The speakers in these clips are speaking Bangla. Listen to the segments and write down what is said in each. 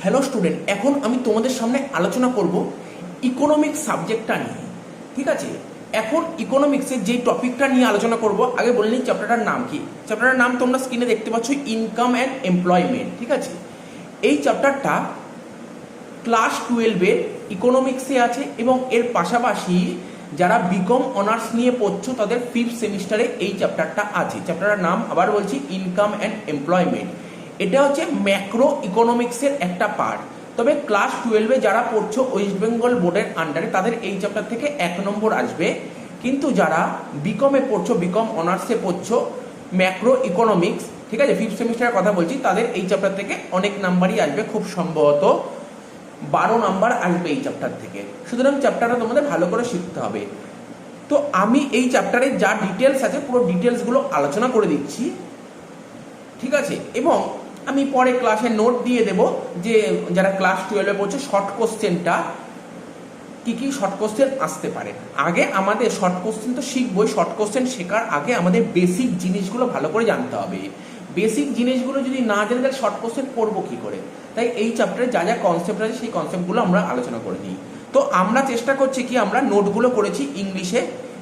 হ্যালো স্টুডেন্ট, এখন আমি তোমাদের সামনে আলোচনা করব ইকোনমিক্স সাবজেক্টটা নিয়ে। ঠিক আছে, এখন ইকোনমিক্সের যে টপিকটা নিয়ে আলোচনা করব, আগে বলে নিই চ্যাপ্টারটার নাম কি। চ্যাপ্টারটার নাম তোমরা স্ক্রিনে দেখতে পাচ্ছ, ইনকাম অ্যান্ড এমপ্লয়মেন্ট। ঠিক আছে, এই চ্যাপ্টারটা ক্লাস 12-এর ইকোনমিক্সে আছে এবং এর পাশাপাশি যারা বিকম অনার্স নিয়ে পড়ছো তাদের 5th সেমিস্টারে এই চ্যাপ্টারটা আছে। চ্যাপ্টারটার নাম আবার বলছি, ইনকাম অ্যান্ড এমপ্লয়মেন্ট। এটা হচ্ছে ম্যাক্রো ইকোনমিক্সের একটা পার্ট। তবে ক্লাস 12-এ যারা পড়ছো ওয়েস্ট বেঙ্গল বোর্ডের আন্ডারে, তাদের এই চ্যাপ্টার থেকে 1 নম্বর আসবে। কিন্তু যারা বিকমে পড়ছো, বিকম অনার্সে পড়ছো ম্যাক্রো ইকোনমিক্স, ঠিক আছে, 5th সেমিস্টারের কথা বলছি, তাদের এই চ্যাপ্টার থেকে অনেক নাম্বারই আসবে, খুব সম্ভবত 12 নাম্বার আসবে এই চ্যাপ্টার থেকে। সুতরাং চ্যাপ্টারটা তোমাদের ভালো করে শিখতে হবে। তো আমি এই চ্যাপ্টারে যা ডিটেলস আছে পুরো ডিটেলসগুলো আলোচনা করে দিচ্ছি। ঠিক আছে, এবং আমি পরে ক্লাসে নোট দিয়ে দেব যে যারা ক্লাস 12-এ পড়ছে শর্ট কোশ্চেনটা কি কি শর্ট কোশ্চেন আসতে পারে। আগে আমাদের শর্ট কোশ্চেন তো শিখবই, শর্ট কোশ্চেন শেখার আগে আমাদের বেসিক জিনিসগুলো ভালো করে জানতে হবে। বেসিক জিনিসগুলো যদি না জানি তাহলে শর্ট কোশ্চেন পড়বো কি করে। তাই এই চ্যাপ্টারে যা যা কনসেপ্ট আছে সেই কনসেপ্টগুলো আমরা আলোচনা করে নিই। তো আমরা চেষ্টা করছি কি, আমরা নোটগুলো করেছি ইংলিশে।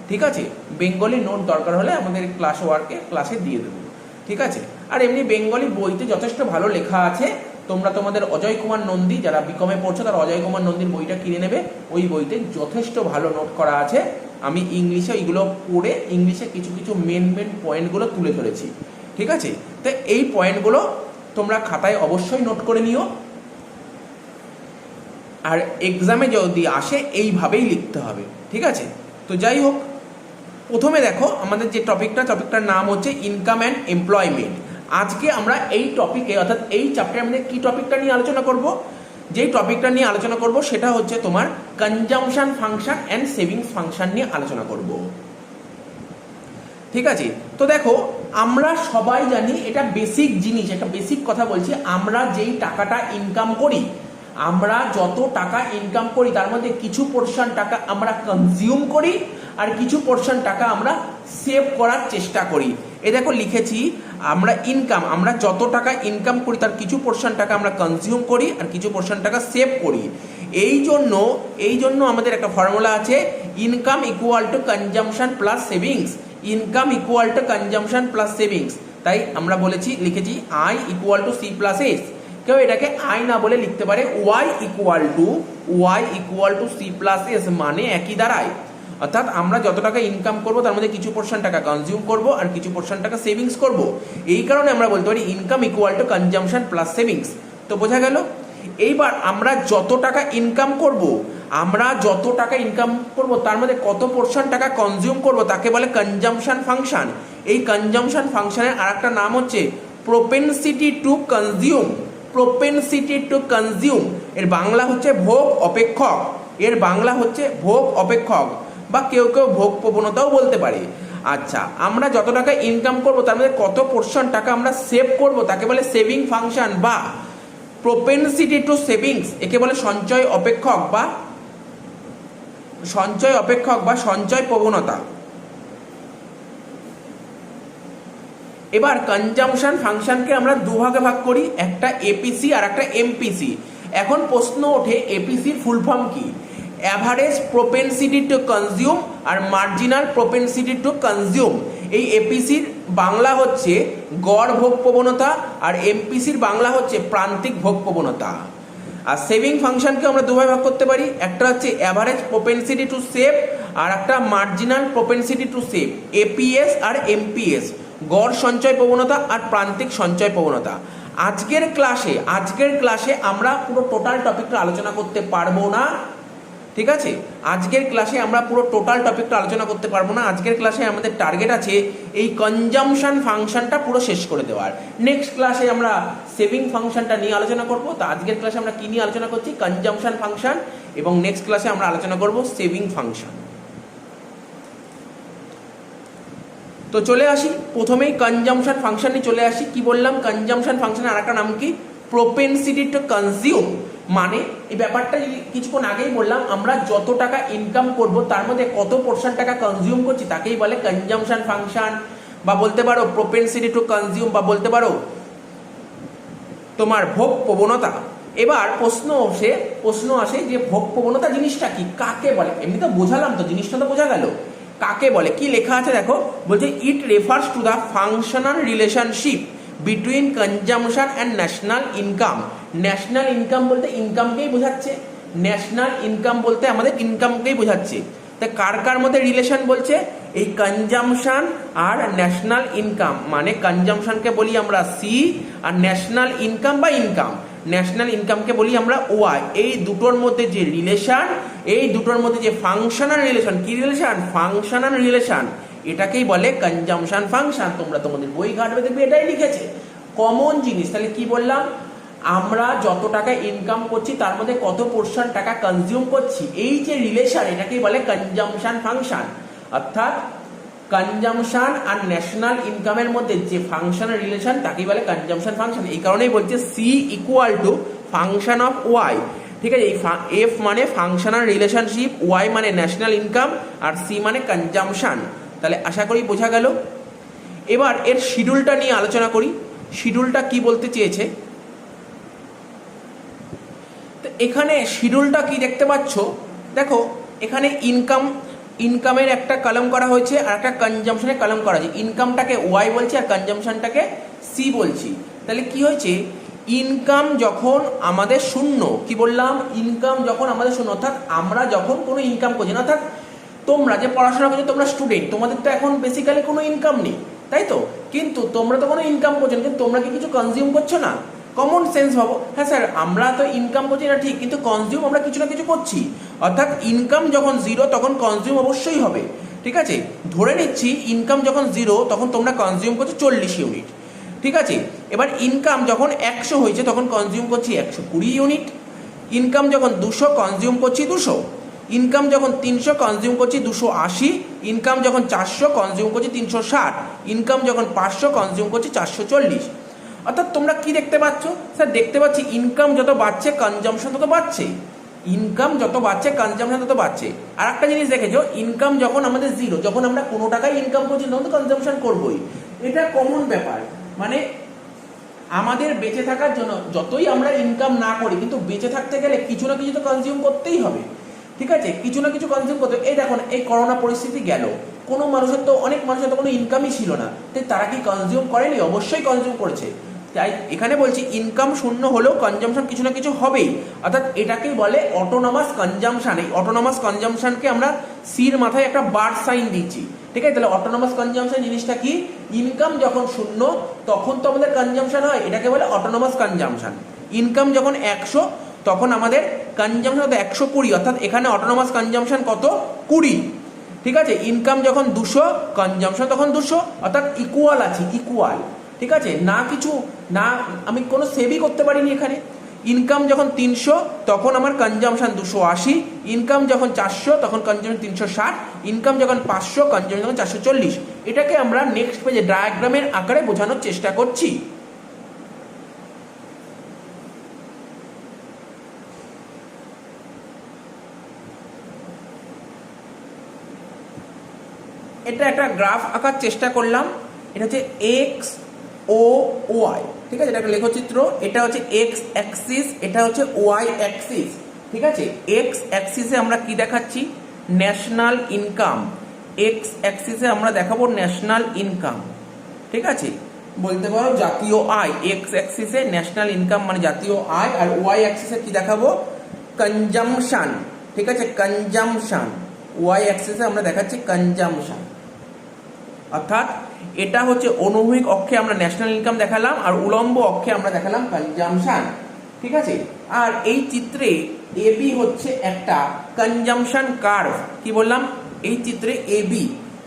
ঠিক আছে, বেঙ্গলি নোট দরকার হলে আমাদের ক্লাস ওয়ার্কে ক্লাসে দিয়ে দেবো। ঠিক আছে, আর এমনি বেঙ্গলি বইতে যথেষ্ট ভালো লেখা আছে। তোমরা তোমাদের অজয় কুমার নন্দী, যারা বিকমে পড়ছো তারা অজয় কুমার নন্দীর বইটা কিনে নেবে। ওই বইতে যথেষ্ট ভালো নোট করা আছে। আমি ইংলিশে ওইগুলো পড়ে ইংলিশে কিছু কিছু মেন পয়েন্টগুলো তুলে ধরেছি। ঠিক আছে, তো এই পয়েন্টগুলো তোমরা খাতায় অবশ্যই নোট করে নিও, আর এক্সামে যদি আসে এইভাবেই লিখতে হবে। ঠিক আছে, তো যাই হোক, প্রথমে দেখো আমাদের যে টপিকটার নাম হচ্ছে ইনকাম অ্যান্ড এমপ্লয়মেন্ট। আজকে আমরা এই টপিকে, অর্থাৎ এই চ্যাপ্টারে আমাদের কি টপিকটা নিয়ে আলোচনা করব, যেই টপিকটা নিয়ে আলোচনা করব সেটা হচ্ছে তোমার consumption function and savings function নিয়ে আলোচনা করব। ঠিক আছে, তো দেখো আমরা সবাই জানি, এটা বেসিক জিনিস, একটা বেসিক কথা বলছি, আমরা যেই টাকাটা ইনকাম করি, আমরা যত টাকা ইনকাম করি তার মধ্যে কিছু পোর্শন টাকা আমরা কনজিউম করি আর কিছু পোর্শন টাকা আমরা সেভ করার চেষ্টা করি। এ দেখো লিখেছি, আমরা যত টাকা ইনকাম করি তার কিছু পোর্শন টাকা আমরা কনজিউম করি আর কিছু পোর্শন টাকা সেভ করি। এই জন্য আমাদের একটা ফর্মুলা আছে, income equal to consumption plus savings. Income equal to consumption plus savings. তাই আমরা লিখেছি I equal to C plus S. কেউ এটাকে আই না বলে লিখতে পারে Y equal to C plus S, মানে একই দাঁড়ায়। অর্থাৎ আমরা যত টাকা ইনকাম করবো তার মধ্যে কিছু পোর্শন টাকা কনজিউম করবো আর কিছু পোর্শন টাকা সেভিংস করবো। এই কারণে আমরা বলতে পারি income equal to consumption plus savings. তো বোঝা গেল। এইবার আমরা যত টাকা ইনকাম করব তার মধ্যে কত পোর্শন টাকা কনজিউম করব তাকে বলে কনজাম্পশন ফাংশন। এই কনজাম্পশন ফাংশনের আরেকটা নাম হচ্ছে প্রোপেনসিটি টু কনজিউম। এর বাংলা হচ্ছে ভোগ অপেক্ষক, বা কেউ কেউ ভোগ প্রবণতাও বলতে পারে। আচ্ছা, আমরা যত টাকা ইনকাম করব তার মধ্যে কত পোর্শন টাকা আমরা সেভ করব তাকে বলে সেভিং ফাংশন বা প্রোপেনসিটি টু সেভিংস। একে বলে সঞ্চয় অপেক্ষক বা সঞ্চয় প্রবণতা। এবার কনজাম্পশন ফাংশনকে আমরা দুভাগে ভাগ করি, একটা এপিসি আর একটা এমপিসি। এখন প্রশ্ন ওঠে, এপিসির ফুল ফর্ম কি? অ্যাভারেজ প্রোপেনসিটি টু কনজিউম আর মার্জিনাল প্রোপেনসিটি টু কনজিউম। এই এপিসির বাংলা হচ্ছে গড় ভোগ প্রবণতা আর এমপিসির বাংলা হচ্ছে প্রান্তিক ভোগ প্রবণতা। আর সেভিং ফাংশনকে আমরা দুভাবে ভাগ করতে পারি, একটা হচ্ছে অ্যাভারেজ প্রোপেনসিটি টু সেভ আর একটা marginal propensity to save, APS আর এমপিএস, গড় সঞ্চয় প্রবণতা আর প্রান্তিক সঞ্চয় প্রবণতা। আজকের ক্লাসে আমরা পুরো টোটাল টপিকটা আলোচনা করতে পারবো না। ঠিক আছে, আজকের ক্লাসে আমরা পুরো টোটাল টপিকটা আলোচনা করতে পারবো না। আজকের ক্লাসে আমাদের টার্গেট আছে এই কনজাম্পশন ফাংশনটা পুরো শেষ করে দেওয়ার। নেক্সট ক্লাসে আমরা সেভিং ফাংশনটা নিয়ে আলোচনা করব। তো আজকের ক্লাসে আমরা কি নিয়ে আলোচনা করছি? কনজাম্পশন ফাংশন, এবং নেক্সট ক্লাসে আমরা আলোচনা করব সেভিং ফাংশন। তো চলে আসি, প্রথমেই কনজাম্পশন ফাংশনে চলে আসি। কি বললাম? কনজাম্পশন ফাংশনের আরেকটা নাম কি? প্রোপেনসিটি টু কনজিউম, মানে এই ব্যাপারটা কিছুক্ষণ আগেই বললাম, আমরা যত টাকা ইনকাম করব তার মধ্যে কত % টাকা কনজিউম করছি তাকেই বলে কনজাম্পশন ফাংশন, বা বলতে পারো প্রপেনসিটি টু কনজিউম, বা বলতে পারো তোমার ভোগ প্রবণতা। এবার প্রশ্ন আসে যে ভোগ প্রবণতা জিনিসটা কি, কাকে বলে? এমনি তো বোঝালাম, তো জিনিসটা তো বোঝা গেল, কাকে বলে? কি লেখা আছে দেখো, বলছে it refers to the functional relationship between consumption and national income. National income বলতে ইনকামকেই বোঝাচ্ছে, ন্যাশনাল ইনকাম বলতে আমাদের ইনকামকেই বোঝাচ্ছে। তা কার কার মধ্যে রিলেশন বলছে? এই কনজাম্পশন আর ন্যাশনাল ইনকাম, মানে কনজাম্পশনকে বলি আমরা সি, আর ন্যাশনাল ইনকাম বা ইনকাম, ন্যাশনাল ইনকামকে বলি আমরা ওয়াই। এই দুটোর মধ্যে যে রিলেশন, এই দুটোর মধ্যে যে ফাংশনাল রিলেশন, কি রিলেশন? ফাংশনাল রিলেশন, এটাকেই বলে কনজাম্পশন ফাংশন। তোমরা তোমাদের বই ঘাটবে দেখবে এটাই লিখেছে, কমন জিনিস। তাহলে কি বললাম? আমরা যত টাকা ইনকাম করছি তার মধ্যে কত % টাকা কনজিউম করছি, এই যে রিলেশন, এটাকেই বলে কনজাম্পশন ফাংশন। অর্থাৎ কনজাম্পশন আর ন্যাশনাল ইনকামের মধ্যে যে ফাংশনাল রিলেশন তাকেই বলে কনজাম্পশন ফাংশন। এই কারণেই বলছে C equal to function of Y. ঠিক আছে, এই এফ মানে ফাংশনাল রিলেশনশিপ, ওয়াই মানে ন্যাশনাল ইনকাম, আর সি মানে কনজাম্পশন। তাহলে আশা করি বোঝা গেল। এবার এর শিডিউলটা নিয়ে আলোচনা করি। শিডিউলটা কি বলতে চেয়েছে? তো এখানে শিডিউলটা কি দেখতে পাচ্ছ, দেখো এখানে ইনকামের একটা কলাম করা হয়েছে আর একটা কনজাম্পশনের কলাম করা হয়েছে। ইনকামটাকে ওয়াই বলছি আর কনজাম্পশনটাকে সি বলছি। তাহলে কি হয়েছে? ইনকাম যখন আমাদের শূন্য, কি বললাম? ইনকাম যখন আমাদের শূন্য, অর্থাৎ আমরা যখন কোনো ইনকাম করছি না, অর্থাৎ তোমরা যে পড়াশোনা করছো, তোমরা স্টুডেন্ট, তোমাদের তো এখন বেসিক্যালি কোনো ইনকাম নেই, তাই তো? কিন্তু তোমরা তো কোনো ইনকাম করছো না, কিন্তু তোমরা কি কিছু কনজিউম করছো না? কমন সেন্স ভাবো, হ্যাঁ স্যার আমরা তো ইনকাম করছি না ঠিক, কিন্তু কনজিউম আমরা কিছু না কিছু করছি। অর্থাৎ ইনকাম যখন 0 তখন কনজিউম অবশ্যই হবে। ঠিক আছে, ধরে নিচ্ছি ইনকাম যখন 0 তখন তোমরা কনজিউম করছো 40 ইউনিট। ঠিক আছে, এবার ইনকাম যখন 100 হয়েছে তখন কনজিউম করছি 120 ইউনিট। ইনকাম যখন 200 কনজিউম করছি 200। ইনকাম যখন 300 কনজিউম করছি 280। ইনকাম যখন 400 কনজিউম করছি 360। ইনকাম যখন 500 কনজিউম করছি 440। অর্থাৎ তোমরা কি দেখতে পাচ্ছ? স্যার দেখতে পাচ্ছি ইনকাম যত বাড়ছে কনজাম্পশন তত বাড়ছে, ইনকাম যত বাড়ছে কনজাম্পশন তত বাড়ছে। আর একটা জিনিস দেখেছো, ইনকাম যখন আমাদের 0, যখন আমরা কোনো টাকায় ইনকাম করছি তখন তো কনজাম্পশন করবোই। এটা কমন ব্যাপার, মানে আমাদের বেঁচে থাকার জন্য যতই আমরা ইনকাম না করি, কিন্তু বেঁচে থাকতে গেলে কিছু না কিছু তো কনজিউম করতেই হবে। ঠিক আছে, কিছু না কিছু কনজিউম করতে। এই দেখুন, এই করোনা পরিস্থিতি গেল, কোনো মানুষের তো, অনেক মানুষের তো কোনো ইনকামই ছিল না, তাই তারা কি কনজিউম করেনি? অবশ্যই কনজিউম করেছে। তাই এখানে বলছি ইনকাম শূন্য হলেও কনজাম্পশন কিছু না কিছু হবেই, অর্থাৎ এটাকেই বলে অটোনমাস কনজাম্পশন। এই অটোনমাস কনজাম্পশনকে আমরা সির মাথায় একটা বার সাইন দিচ্ছি। ঠিক আছে, তাহলে অটোনমাস কনজাম্পশন জিনিসটা কি? ইনকাম যখন শূন্য তখন তো আমাদের কনজাম্পশন হয়, এটাকে বলে অটোনমাস কনজাম্পশন। ইনকাম যখন 100 তখন আমাদের কনজাম্পশন কত? 120, অর্থাৎ এখানে অটোনমাস কনজাম্পশন কত? 20। ঠিক আছে, ইনকাম যখন 200 কনজাম্পশন তখন 200, অর্থাৎ ইকুয়াল আছে, ইকুয়াল। ঠিক আছে, না কিছু না, আমি কোনো সেভই করতে পারিনি এখানে। ইনকাম যখন 300 তখন আমার কনজাম্পশন 280। ইনকাম যখন 400 তখন কনজাম্পশন 360। ইনকাম যখন 500 কনজাম্পশন যখন 440। এটাকে আমরা নেক্সট পেজে ডায়াগ্রামের আকারে বোঝানোর চেষ্টা করছি। এটা একটা গ্রাফ আঁকার চেষ্টা করলাম। এটা হচ্ছে এক্স ও ওয়াই। ঠিক আছে, এটা একটা লেখচিত্র। এটা হচ্ছে এক্স অ্যাক্সিস, এটা হচ্ছে ওয়াই অ্যাক্সিস। ঠিক আছে, এক্স অ্যাক্সিসে আমরা কি দেখাচ্ছি? National income. এক্স অ্যাক্সিসে আমরা দেখাবো ন্যাশনাল ইনকাম। ঠিক আছে, বলতে পারো জাতীয় আয়। এক্স অ্যাক্সিসে ন্যাশনাল ইনকাম মানে জাতীয় আয়, আর ওয়াই অ্যাক্সিসে কি দেখাবো? কনজাম্পশন। ঠিক আছে, কনজাম্পশন। ওয়াই অ্যাক্সিসে আমরা দেখাচ্ছি কনজাম্পশন। অর্থাৎ এটা হচ্ছে অনুভূমিক অক্ষে আমরা ন্যাশনাল ইনকাম দেখালাম, আর উলম্ব অক্ষে আমরা দেখালাম কনজাম্পশন। ঠিক আছে, আর এই চিত্রে এবি হচ্ছে একটা কনজাম্পশন কার্ভ। কি বললাম? এই চিত্রে এবি,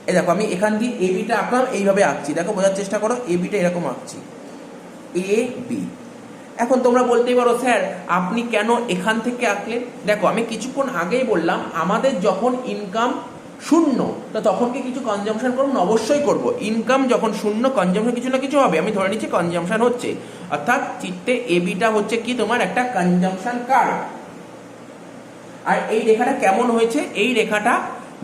এই দেখো আমি এখান দিয়ে এবিটা আঁকলাম, এইভাবে আঁকছি, দেখো বোঝার চেষ্টা করো। এবিটা এরকম আঁকছি, এ বি। এখন তোমরা বলতেই পারো স্যার আপনি কেন এখান থেকে আঁকলেন? দেখো আমি কিছুক্ষণ আগেই বললাম আমাদের যখন ইনকাম শূন্য তো তখন কি কিছু কনজাম্পশন করবো? অবশ্যই করব। ইনকাম যখন শূন্য কনজাম্পশন কিছু না কিছু হবে। আমি ধরে নিচ্ছি কনজাম্পশন হচ্ছে, অর্থাৎ চিত্রে এবিটা হচ্ছে কি তোমার একটা কনজাম্পশন কার্ভ। আর এই রেখাটা কেমন হয়েছে, এই রেখাটা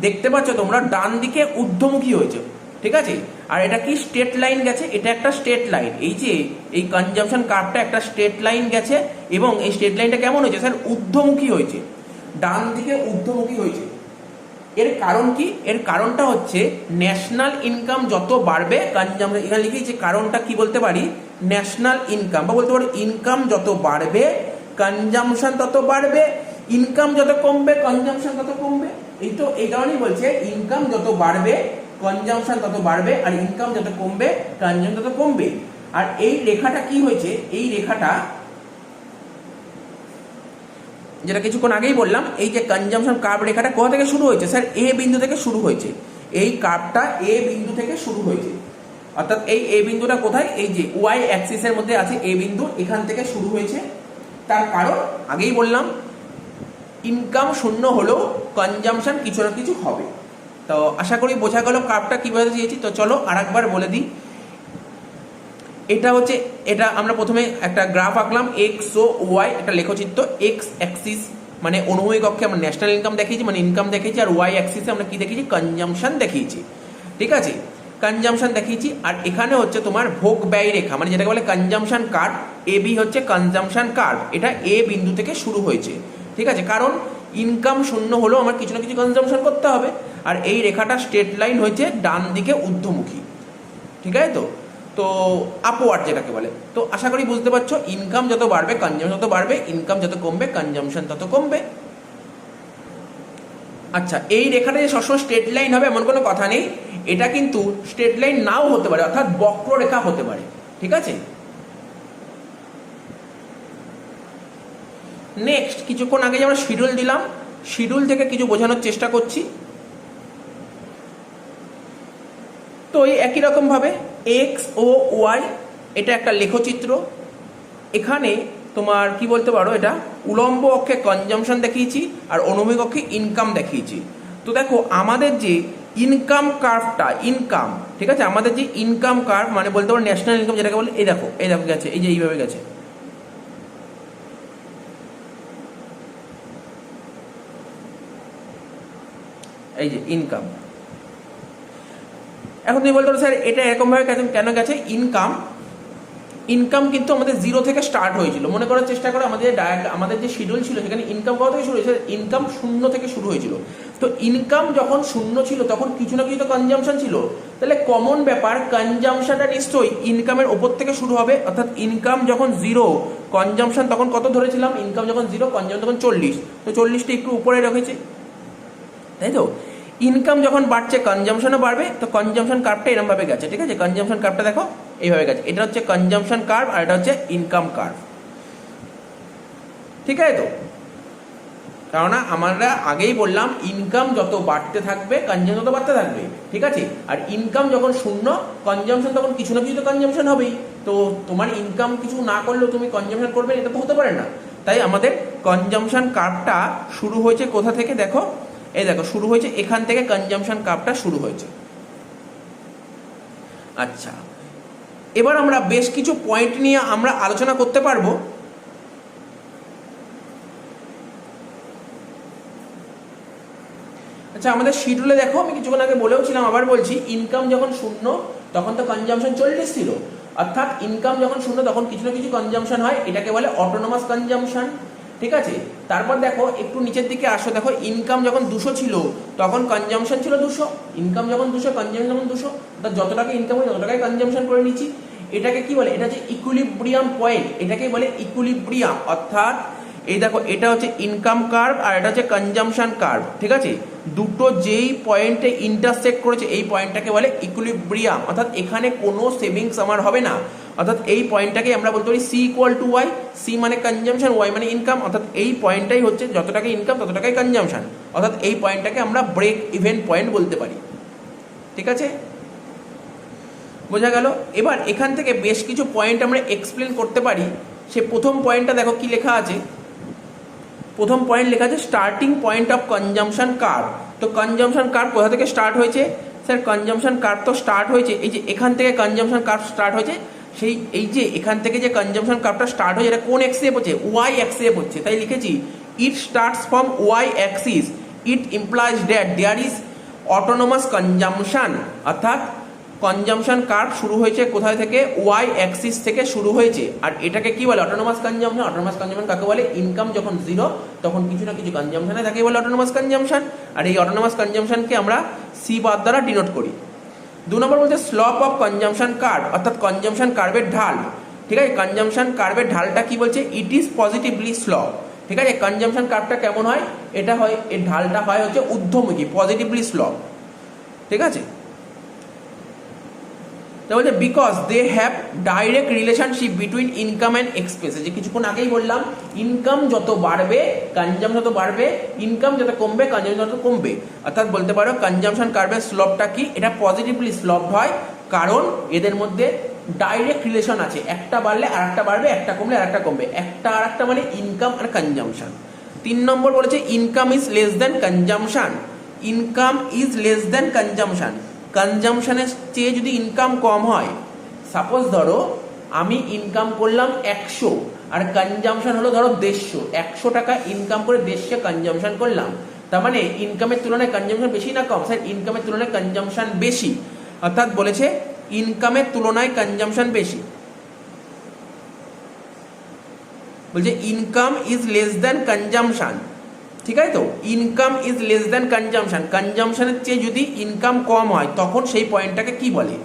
দেখতে পাচ্ছ তোমরা ডান দিকে ঊর্ধ্বমুখী হয়েছে, ঠিক আছে। আর এটা কি স্ট্রেট লাইন গেছে, এটা একটা স্ট্রেট লাইন, এই যে এই কনজাম্পশন কার্ভটা একটা স্ট্রেট লাইন গেছে এবং এই স্ট্রেট লাইনটা কেমন হয়েছে স্যার, ঊর্ধ্বমুখী হয়েছে, ডান দিকে ঊর্ধ্বমুখী হয়েছে। এর কারণ কি, এর কারণটা হচ্ছে ন্যাশনাল ইনকাম যত বাড়বে কনজাম্পশন, এখানে লিখেছি কারণটা কি বলতে পারি, ন্যাশনাল ইনকাম, বা বলতে পারি ইনকাম যত বাড়বে কনজাম্পশন তত বাড়বে, ইনকাম যত কমবে কনজাম্পশন তত কমবে। এই তো এই কারণেই বলছে ইনকাম যত বাড়বে কনজাম্পশন তত বাড়বে, আর ইনকাম যত কমবে কনজাম্পশন তত কমবে। আর এই রেখাটা কি হয়েছে, এই রেখাটা যেটা কিছুক্ষণ আগেই বললাম, এই যে কনজাম্পশন কার্ভ রেখাটা কোথা থেকে শুরু হয়েছে স্যার, এ বিন্দু থেকে শুরু হয়েছে, এই কার্ভটা এ বিন্দু থেকে শুরু হয়েছে। অর্থাৎ এই এ বিন্দুটা কোথায়, এই যে ওয়াই অ্যাক্সিসের মধ্যে আছে এ বিন্দু, এখান থেকে শুরু হয়েছে। তার কারণ আগেই বললাম ইনকাম শূন্য হলেও কনজাম্পশন কিছু না কিছু হবে। তো আশা করি বোঝা গেল কার্ভটা কিভাবে দিয়েছি। তো চলো আরেকবার বলে দিই, এটা হচ্ছে, এটা আমরা প্রথমে একটা গ্রাফ আঁকলাম, এক্স ও ওয়াই একটা লেখচিত্র, এক্স অ্যাক্সিস মানে অনুভূমিক অক্ষে আমরা ন্যাশনাল ইনকাম দেখিয়েছি, মানে ইনকাম দেখিয়েছি, আর ওয়াই অ্যাক্সিসে আমরা কি দেখিয়েছি, কনজাম্পশন দেখিয়েছি, ঠিক আছে, কনজাম্পশন দেখিয়েছি। আর এখানে হচ্ছে তোমার ভোগ ব্যয় রেখা, মানে যেটাকে বলে কনজাম্পশন কার্ভ, এ বি হচ্ছে কনজাম্পশন কার্ভ, এটা এ বিন্দু থেকে শুরু হয়েছে, ঠিক আছে। কারণ ইনকাম শূন্য হলেও আমার কিছু না কিছু কনজাম্পশন করতে হবে। আর এই রেখাটা স্ট্রেট লাইন হয়েছে ডান দিকে ঊর্ধ্বমুখী, ঠিক আছে। তো আপওয়ার্ড যেটাকে বলে। তো আশা করি বুঝতে পারছো, ইনকাম যত বাড়বে কনজাম্পশন তত বাড়বে, ইনকাম যত কমবে কনজাম্পশন তত কমবে। আচ্ছা, এই রেখাটা যে সবসময় স্ট্রেট লাইন হবে এমন কোনো কথা নেই, এটা কিন্তু স্ট্রেট লাইন নাও হতে পারে, অর্থাৎ বক্ররেখা হতে পারে, ঠিক আছে। নেক্সট, কিছুক্ষণ আগে যে আমরা শিডিউল দিলাম, শিডিউল থেকে কিছু বোঝানোর চেষ্টা করছি। তো এই একই রকম ভাবে এক্স ও ওয়াই এটা একটা লেখচিত্র, এখানে তোমার কি বলতে পারো, এটা উলম্ব অক্ষে কনজাম্পশন দেখিয়েছি আর অনুভূমিক অক্ষে ইনকাম দেখিয়েছি। তো দেখো আমাদের যে ইনকাম কার্ভটা, ইনকাম, ঠিক আছে, আমাদের যে ইনকাম কার্ভ মানে বলতে পারো ন্যাশনাল ইনকাম যেটাকে বলে, এই দেখো গেছে, এই যে এইভাবে গেছে, এই যে ইনকাম। এখন তুমি বলতে পারো স্যার এটা এরকম ভাবে কেন গেছে, ইনকাম কিন্তু আমাদের জিরো থেকে স্টার্ট হয়েছিল। মনে করার চেষ্টা করো, আমাদের যে শিডিউল ছিল সেখানে ইনকাম কত থেকে শুরু হয়েছে, ইনকাম শূন্য থেকে শুরু হয়েছিল। তো ইনকাম যখন শূন্য ছিল তখন কিছু না কিছু তো কনজাম্পশন ছিল, তাহলে কমন ব্যাপার কনজাম্পশনটা নিশ্চয়ই ইনকামের ওপর থেকে শুরু হবে। অর্থাৎ ইনকাম যখন জিরো, কনজাম্পশন তখন কত ধরেছিলাম, ইনকাম যখন জিরো কনজাম্পশন তখন 40, তো 40টা একটু উপরে রেখেছে, তাই তো। ইনকাম যখন বাড়ছে কনজাম্পশনও বাড়বে, তো কনজাম্পশন কার্ভটা এরকম ভাবে গেছে, ঠিক আছে। কনজাম্পশন কার্ভটা দেখো এইভাবে গেছে, এটা হচ্ছে কনজাম্পশন কার্ভ আর এটা হচ্ছে ইনকাম কার্ভ, ঠিক আছে। তো কারণ আমরা আগেই বললাম ইনকাম যত বাড়তে থাকবে কনজাম্পশন তত বাড়তে থাকবে, ঠিক আছে। আর ইনকাম যখন শূন্য, কনজাম্পশন তখন কিছু না কিছু তো কনজাম্পশন হবেই। তো তোমার ইনকাম কিছু না করলেও তুমি কনজাম্পশন করবে, এটা তো হতে পারে না। তাই আমাদের কনজাম্পশন কার্ভটা শুরু হয়েছে কোথা থেকে, দেখো এই দেখো শুরু হয়েছে এখান থেকে, কনজাম্পশন কার্ভটা শুরু হয়েছে। আচ্ছা, এবার আমরা বেশ কিছু পয়েন্ট নিয়ে আমরা আলোচনা করতে পারবো। আচ্ছা, আমাদের শিডিউলে দেখো, আমি কিছুক্ষণ আগে বলেও ছিলাম, আবার বলছি, ইনকাম যখন শূন্য তখন তো কনজাম্পশন 40 ছিল, অর্থাৎ ইনকাম যখন শূন্য তখন কিছু না কিছু কনজাম্পশন হয়, এটাকে বলে অটোনোমাস কনজাম্পশন, ঠিক আছে। তারপর দেখো একটু নিচের দিকে আসো, দেখো ইনকাম যখন 200 ছিল তখন কনজাম্পশন ছিল 200, ইনকাম যখন 200 কনজাম্পশন যখন 200, অর্থাৎ যত টাকা ইনকাম হয় তত টাকাই কনজাম্পশন করে নিচ্ছি। এটাকে কি বলে, এটা হচ্ছে ইকুইলিব্রিয়াম পয়েন্ট, এটাকে বলে ইকুইলিব্রিয়াম। অর্থাৎ এই দেখো এটা হচ্ছে ইনকাম কার্ভ আর এটা হচ্ছে কনজাম্পশন কার্ভ, ঠিক আছে। দুটো যেই পয়েন্টে ইন্টারসেক্ট করেছে এই পয়েন্টটাকে বলে ইকুইলিব্রিয়াম, অর্থাৎ এখানে কোনো সেভিংস আমার হবে না। অর্থাৎ এই পয়েন্টটাকে আমরা বলতে পারি C equal to Y, C মানে কনজাম্পশন, ওয়াই মানে ইনকাম। অর্থাৎ এই পয়েন্টটাই হচ্ছে যত টাকা ইনকাম তত টাকাই কনজাম্পশন, অর্থাৎ এই পয়েন্টটাকে আমরা ব্রেক ইভেন পয়েন্ট বলতে পারি, ঠিক আছে, বোঝা গেল। এবার এখান থেকে বেশ কিছু পয়েন্ট আমরা এক্সপ্লেন করতে পারি। সে প্রথম পয়েন্টটা দেখো কি লেখা আছে, প্রথম পয়েন্ট লেখা আছে starting point of consumption curve. তো কনজাম্পশন কার্ভ কোথা থেকে স্টার্ট হয়েছে স্যার, কনজাম্পশন কার্ভ তো স্টার্ট হয়েছে এই যে এখান থেকে কনজাম্পশন কার্ভ স্টার্ট হয়েছে, সেই এই যে এখান থেকে যে কনজাম্পশন কার্ভটা স্টার্ট হয়েছে এটা কোন এক্সে পড়ছে, ওয়াই এক্সে পড়ছে, তাই লিখেছি it starts from y axis it implies that there is autonomous consumption অর্থাৎ কনজাম্পশন কার্ভ শুরু হয়েছে কোথায় থেকে ওয়াই অ্যাক্সিস থেকে শুরু হয়েছে আর এটাকে কি বলে অটোনোমাস কনজাম্পশন অটোনোমাস কনজাম্পশন কাকে বলে ইনকাম যখন জিরো তখন কিছু না কিছু কনজাম্পশনে থাকে বলে অটোনোমাস কনজাম্পশন আর এই অটোনোমাস কনজাম্পশনকে আমরা সি বার দ্বারা ডিনোট করি 2 নম্বর বলছে স্লপ অফ কনজাম্পশন কার্ভ অর্থাৎ কনজাম্পশন কার্ভের ঢাল ঠিক আছে কনজাম্পশন কার্ভের ঢালটা কি বলছে ইট ইজ পজিটিভলি স্লপ ঠিক আছে কনজাম্পশন কার্ভটা কেমন হয় এটা হয় এর ঢালটা হয় হচ্ছে ঊর্ধ্বমুখী পজিটিভলি স্লপ ঠিক আছে বলছে because they have direct relationship between income and expenses যে কিছুক্ষণ আগেই বললাম ইনকাম যত বাড়বে কনজাম্পশন যত বাড়বে ইনকাম যত কমবে কনজাম্পশন যত কমবে অর্থাৎ বলতে পারো কনজাম্পশন কার্ভের স্লোপটা কি এটা পজিটিভলি স্লোপ হয় কারণ এদের মধ্যে ডাইরেক্ট রিলেশন আছে একটা বাড়লে আর একটা বাড়বে একটা কমলে আর একটা কমবে একটা আর একটা মানে ইনকাম আর কনজাম্পশন 3 নম্বর বলেছে income is less than consumption income is less than consumption কনজাম্পশনের চেয়ে যদি ইনকাম কম হয় সাপোজ ধরো আমি ইনকাম করলাম 100 আর কনজাম্পশন হলো ধরো 150 100 টাকা ইনকাম করে 150 কনজাম্পশন করলাম তার মানে ইনকামের তুলনায় কনজাম্পশন বেশি না কম স্যার ইনকামের তুলনায় কনজাম্পশন বেশি অর্থাৎ বলেছে ইনকামের তুলনায় কনজাম্পশন বেশি বলছে income is less than consumption ঠিক আছে তো income is less than consumption কনজাম্পশনের চেয়ে যদি ইনকাম কম হয় তখন সেই পয়েন্টটাকে কি বলে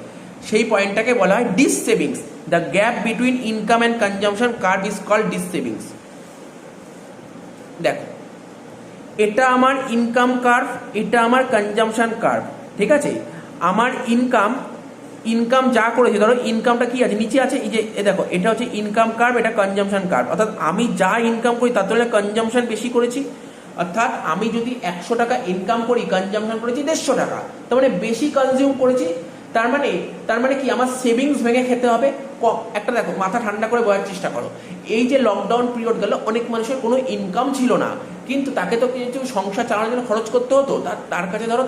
সেই পয়েন্টটাকে বলা হয় dissavings the gap between income and consumption curve is called dissavings দেখো এটা আমার ইনকাম কার্ভ এটা আমার কনজাম্পশন কার্ভ ঠিক আছে আমার ইনকাম যা করেছি ধরো ইনকামটা কি আছে নিচে আছে এই যে দেখো এটা হচ্ছে ইনকাম কার্ভ এটা কনজাম্পশন কার্ভ অর্থাৎ আমি যা ইনকাম করি তার তুলনায় কনজাম্পশন বেশি করেছি অর্থাৎ আমি যদি 100 টাকা ইনকাম করি কনজাম্পশন করেছি 150 টাকা তার মানে বেশি কনজিউম করেছি তার মানে কি আমার সেভিংস ভেঙে খেতে হবে একটা দেখো মাথা ঠান্ডা করে বোঝার চেষ্টা করো এই যে লকডাউন পিরিয়ড গেল অনেক মানুষের কোনো ইনকাম ছিল না কিন্তু তাকে তো কিছু সংসার চালানোর জন্য খরচ করতে হতো তার কাছে ধরো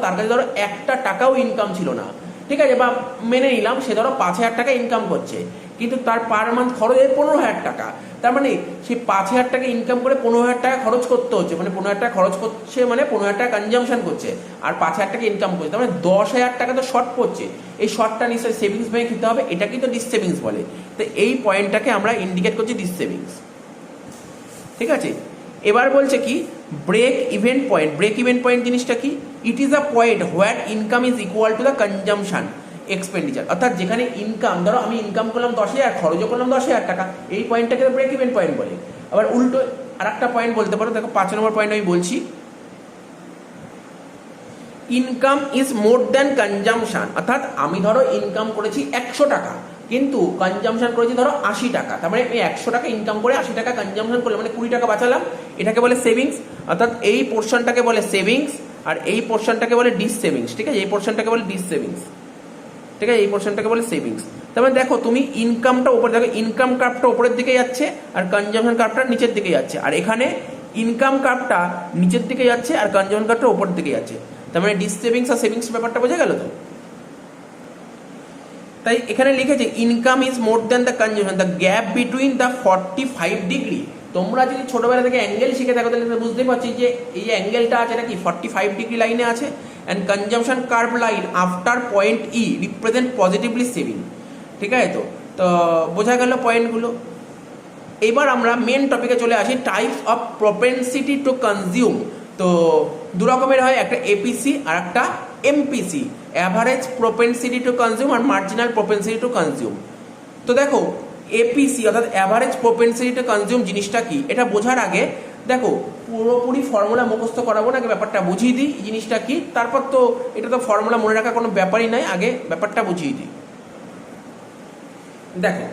1 টাকাও ইনকাম ছিল না ঠিক আছে বা মেনে নিলাম সে ধরো 5,000 টাকা ইনকাম করছে কিন্তু তার পার মান্থ খরচ 15,000 টাকা তার মানে সে 5,000 টাকা ইনকাম করে 15,000 টাকা খরচ করতে হচ্ছে মানে 15,000 টাকা খরচ করছে মানে 15,000 টাকা কনজাম্পশন করছে আর 5,000 টাকা ইনকাম করছে তার মানে 10,000 টাকা তো শর্ট পড়ছে এই শর্টটা নিশ্চয়ই সেভিংস ব্যাংক খেতে হবে এটাকেই তো ডিস সেভিংস বলে তো এই পয়েন্টটাকে আমরা ইন্ডিকেট করছি ডিস সেভিংস ঠিক আছে এবার বলছে কি ব্রেক ইভেন পয়েন্ট জিনিসটা কি it is a point where income is equal to the consumption expenditure অর্থাৎ যেখানে ইনকাম ধরো আমি ইনকাম করলাম 10,000 খরচও করলাম 10,000 টাকা এই পয়েন্টটাকে ব্রেক ইভেন পয়েন্ট বলে আবার উল্টো আর একটা পয়েন্ট বলতে পারো দেখো 5 নম্বর পয়েন্ট আমি বলছি income is more than consumption অর্থাৎ আমি ধরো ইনকাম করেছি 100 টাকা কিন্তু কনজাম্পশন করেছি ধরো 80 টাকা তার মানে আমি 100 টাকা ইনকাম করে 80 টাকা কনজাম্পশন করলাম মানে 20 টাকা বাঁচালাম এটাকে বলে সেভিংস অর্থাৎ এই পোর্শনটাকে বলে সেভিংস আর এই পোর্শনটাকে বলে ডিস সেভিংস ঠিক আছে এই পোর্শনটাকে বলে ডিস সেভিংস ঠিক আছে এই পোর্শনটাকে বলে সেভিংস তার মানে দেখো তুমি ইনকামটা উপরে দেখো ইনকাম কার্ভটা উপরের দিকে যাচ্ছে আর কনজাম্পশন কার্ভটা নিচের দিকে যাচ্ছে আর এখানে ইনকাম কার্ভটা নিচের দিকে যাচ্ছে আর কনজাম্পশন কার্ভটা উপরের দিকে যাচ্ছে তার মানে ডিস সেভিংস আর সেভিংস ব্যাপারটা বোঝা গেল তো তাই এখানে লিখেছে income is more than the consumption the gap between the 45 degree তোমরা যদি ছোটবেলা থেকে অ্যাঙ্গেল শিখে থাকো তাহলে বুঝতে পারছি যে এই যে অ্যাঙ্গেলটা আছে এটা কি 45 ডিগ্রি লাইনে আছে and consumption curve line after point E represent positively saving ঠিক আছে তো বোঝা গেল পয়েন্টগুলো এবার আমরা মেন টপিকে চলে আসি types of propensity to consume তো দু রকমের হয় একটা এপিসি আর একটা MPC average propensity to consume আর মার্জিনাল প্রপেনসিটি টু কনজিউম তো দেখো এপিসি অর্থাৎ অ্যাভারেজ প্রপেনসিটি টু কনজিউম জিনিসটা কি এটা বোঝার আগে দেখো পুরোপুরি ফর্মুলা মুখস্থ করাবো না আগে ব্যাপারটা বুঝিয়ে দিই জিনিসটা কি তারপর তো এটা তো ফর্মুলা মনে রাখা কোনো ব্যাপারই নয় আগে ব্যাপারটা বুঝিয়ে দিই দেখো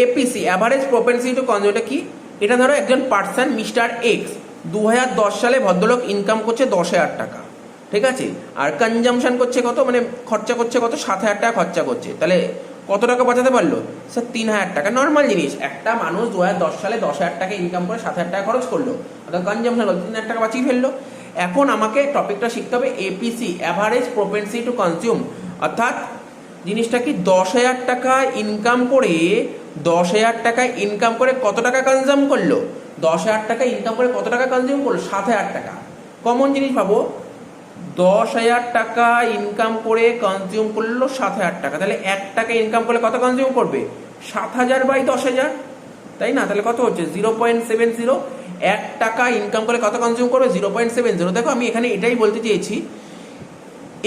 APC average propensity to consume এটা কি এটা ধরো একজন পার্সন মিস্টার এক্স 2010 সালে ভদ্রলোক ইনকাম করছে 10,000 টাকা ঠিক আছে আর কনজাম্পশন করছে কত মানে খরচা করছে কত 7,000 টাকা খরচা করছে তাহলে কত টাকা বাঁচাতে পারলো স্যার 3,000 টাকা নর্মাল জিনিস একটা মানুষ 2010 সালে 10,000 টাকা ইনকাম করে 7,000 টাকা খরচ করলো অর্থাৎ কনজাম্পশন হলো 3,000 টাকা বাঁচিয়ে ফেললো এখন আমাকে টপিকটা শিখতে হবে APC average propensity to consume অর্থাৎ জিনিসটা কি 10,000 টাকা ইনকাম করে 10,000 টাকা ইনকাম করে কত টাকা কনজাম করলো 10,000 টাকা ইনকাম করে কত টাকা কনজিউম করলো? 7,000 টাকা। কমন জিনিস ভাবো, 10,000 টাকা ইনকাম করে কনজিউম করলো 7,000 টাকা, তাহলে 1 টাকা ইনকাম করলে কত কনজিউম করবে? 7,000 বাই 10,000, তাই না? তাহলে কত হচ্ছে? 0.70। 1 টাকা ইনকাম করে কত কনজিউম করবে? 0.70। দেখো আমি এখানে এটাই বলতে চেয়েছি,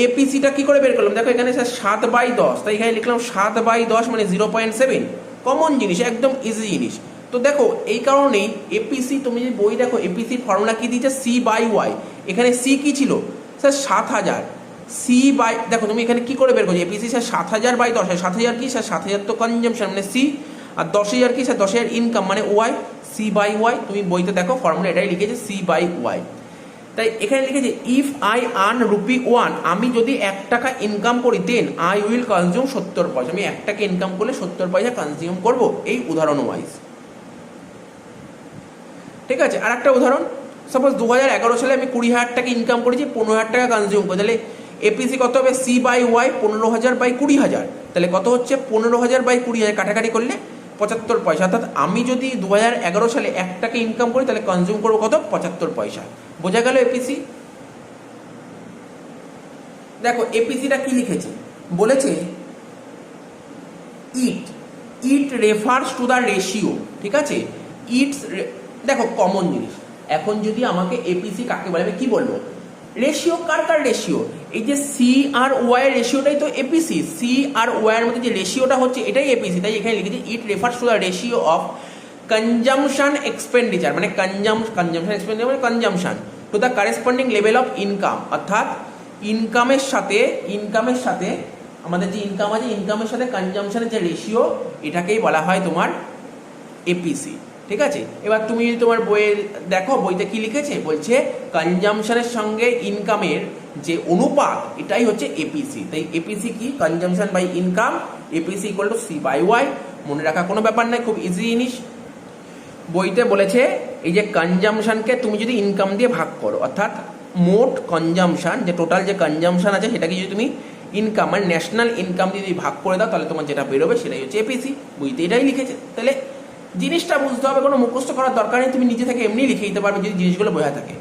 এপিসিটা কি করে বের করলাম? দেখো এখানে 7/10, তাই এখানে লিখলাম 7/10 মানে 0.7। কমন জিনিস, একদম ইজি জিনিস। তো দেখো এই কারণেই এপিসি, তুমি যদি বই দেখো এপিসির ফর্মুলা কি দিয়েছে? C/Y। এখানে সি কি ছিল? স্যার 7,000। সি বাই, দেখো তুমি এখানে কি করে বের করছো? এপিসি স্যার 7,000/10, 7,000 কি স্যার? 7,000 তো কনজাম্পশন মানে সি, আর 10,000 কি স্যার? 10,000 ইনকাম মানে ওয়াই, C/Y। তুমি বইতে দেখো ফর্মুলা এটাই লিখেছে, C/Y। তাই এখানে লিখেছে ইফ আই আর্ন রুপি 1, আমি যদি 1 টাকা ইনকাম করি দেন আই উইল কনজিউম 70 পয়সা। আমি 1 টাকা ইনকাম করলে 70 পয়সা কনজিউম করব, এই উদাহরণ ওয়াইজ। ঠিক আছে, আর একটা উদাহরণ, সাপোজ 2011 সালে আমি 20,000 টাকা ইনকাম করেছি, 15,000 টাকা কনজিউম করি, তাহলে এপিসি কত হবে? C/Y 15,000/20,000, তাহলে কত হচ্ছে? 15,000/20,000 কাটাকাটি করলে 75 পয়সা। অর্থাৎ আমি যদি 2011 সালে 1 টাকা ইনকাম করি তাহলে কনজিউম করবো কত? 75 পয়সা। বোঝা গেল এপিসি? দেখো এপিসিটা কি লিখেছে, বলেছে it refers to the ratio. ঠিক আছে, ইটস, দেখো কমন জিনিস, এখন যদি আমাকে এপিসি কাকে বলে, আমি কি বলবো? রেশিও। কার কার রেশিও? এই যে সি আর ওয়াই এর রেশিওটাই তো এপিসি। সি আর ওয়াই এর মধ্যে যে রেশিওটা হচ্ছে এটাই এপিসি। তাই এখানে লিখেছে it refers to the ratio of consumption expenditure, মানে কনজাম্পশন এক্সপেন্ডিচার মানে consumption to the corresponding level of income. অর্থাৎ ইনকামের সাথে আমাদের যে ইনকাম আছে, ইনকামের সাথে কনজাম্পশনের যে রেশিও, এটাকেই বলা হয় তোমার এপিসি। ঠিক আছে, এবার তুমি যদি তোমার বইয়ে দেখো, বইতে কি লিখেছে? বলছে কনজাম্পশনের সঙ্গে ইনকামের যে অনুপাত, এটাই হচ্ছে এপিসি। তাই এপিসি কি? Consumption by income. APC equal to C/Y। মনে রাখা কোনো ব্যাপার নাই, খুব ইজি জিনিস। বইতে বলেছে এই যে কনজাম্পশনকে তুমি যদি ইনকাম দিয়ে ভাগ করো, অর্থাৎ মোট কনজাম্পশন, যে টোটাল যে কনজাম্পশন আছে সেটাকে যদি তুমি ইনকাম মানে ন্যাশনাল ইনকাম দিয়ে যদি ভাগ করে দাও, তাহলে তোমার যেটা বেরোবে সেটাই হচ্ছে এপিসি। বইতে এটাই লিখেছে। তাহলে জিনিসটা বুঝতে হবে, কোনো মুখস্থ করার দরকার নেই, তুমি নিজে থেকে এমনি লিখে দিতে পারবে যদি জিনিসগুলো বোঝা থাকে।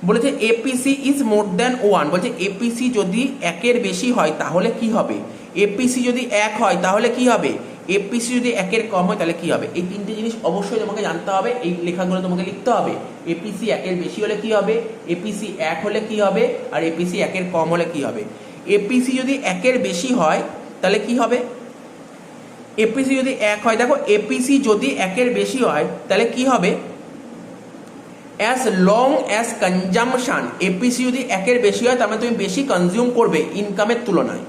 বলেছে এপিসি ইজ মোর দ্যান 1, বলছে এপিসি যদি 1-এর বেশি হয় তাহলে কি হবে? এপিসি যদি 1 হয় তাহলে কি হবে? এপিসি যদি 1-এর কম হয় তাহলে কি হবে? এই তিনটে জিনিস অবশ্যই তোমাকে জানতে হবে, এই লেখাগুলো তোমাকে লিখতে হবে। এপিসি 1-এর বেশি হলে কি হবে? এপিসি 1 হলে কি হবে? আর এপিসি 1-এর কম হলে কি হবে? এপিসি যদি 1-এর বেশি হয় তাহলে কি হবে? এপিসি যদি 1 হয়, দেখো এপিসি যদি 1-এর বেশি হয় তাহলে কি হবে? As long as consumption, APC যদি 1-এর বেশি হয় তার মানে তুমি বেশি কনজিউম করবে ইনকামের তুলনায়।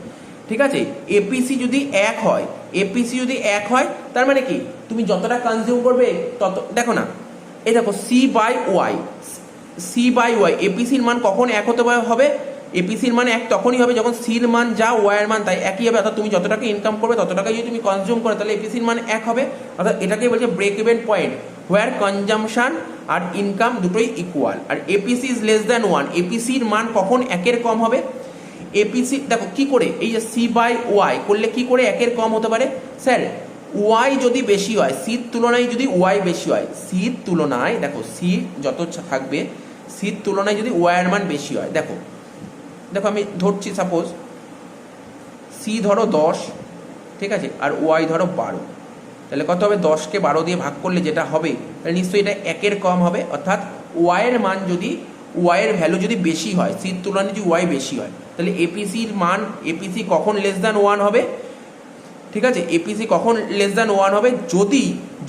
ঠিক আছে, এপিসি যদি 1 হয়, এপিসি যদি 1 হয় তার মানে কি? তুমি যতটা কনজিউম করবে তত, দেখো না, এই দেখো C/Y, এপিসির মান কখন 1 হতে হবে? এপিসির মান 1 তখনই হবে যখন সির মান যা ওয়াইয়ের মান তাই একই হবে। অর্থাৎ তুমি যত টাকা ইনকাম করবে তত টাকা যদি তুমি কনজিউম করো তাহলে এপিসির মান 1 হবে। অর্থাৎ এটাকে বলছে break even point, where consumption আর ইনকাম দুটোই ইকুয়াল। আর এপিসি ইজ লেস দ্যান 1, এপিসির মান কখন 1-এর কম হবে? এপিসি দেখো কি করে, এই যে C/Y করলে কি করে 1-এর কম হতে পারে? স্যার ওয়াই যদি বেশি হয়, সির তুলনায় যদি ওয়াই বেশি হয়, সির তুলনায়, দেখো সি যত থাকবে সির তুলনায় যদি ওয়াইয়ের মান বেশি হয়, দেখো আমি ধরছি সাপোজ সি ধরো 10, ঠিক আছে, আর ওয়াই ধরো 12, তাহলে কত হবে? 10কে 12 দিয়ে ভাগ করলে যেটা হবে তাহলে নিশ্চয়ই এটা 1-এর কম হবে। অর্থাৎ ওয়াইয়ের মান যদি, ওয়াইয়ের ভ্যালু যদি বেশি হয়, সির তুলনায় যদি ওয়াই বেশি হয়, তাহলে এপিসির মান, এপিসি কখন লেস দ্যান 1 হবে? ঠিক আছে, এপিসি কখন লেস দ্যান 1 হবে?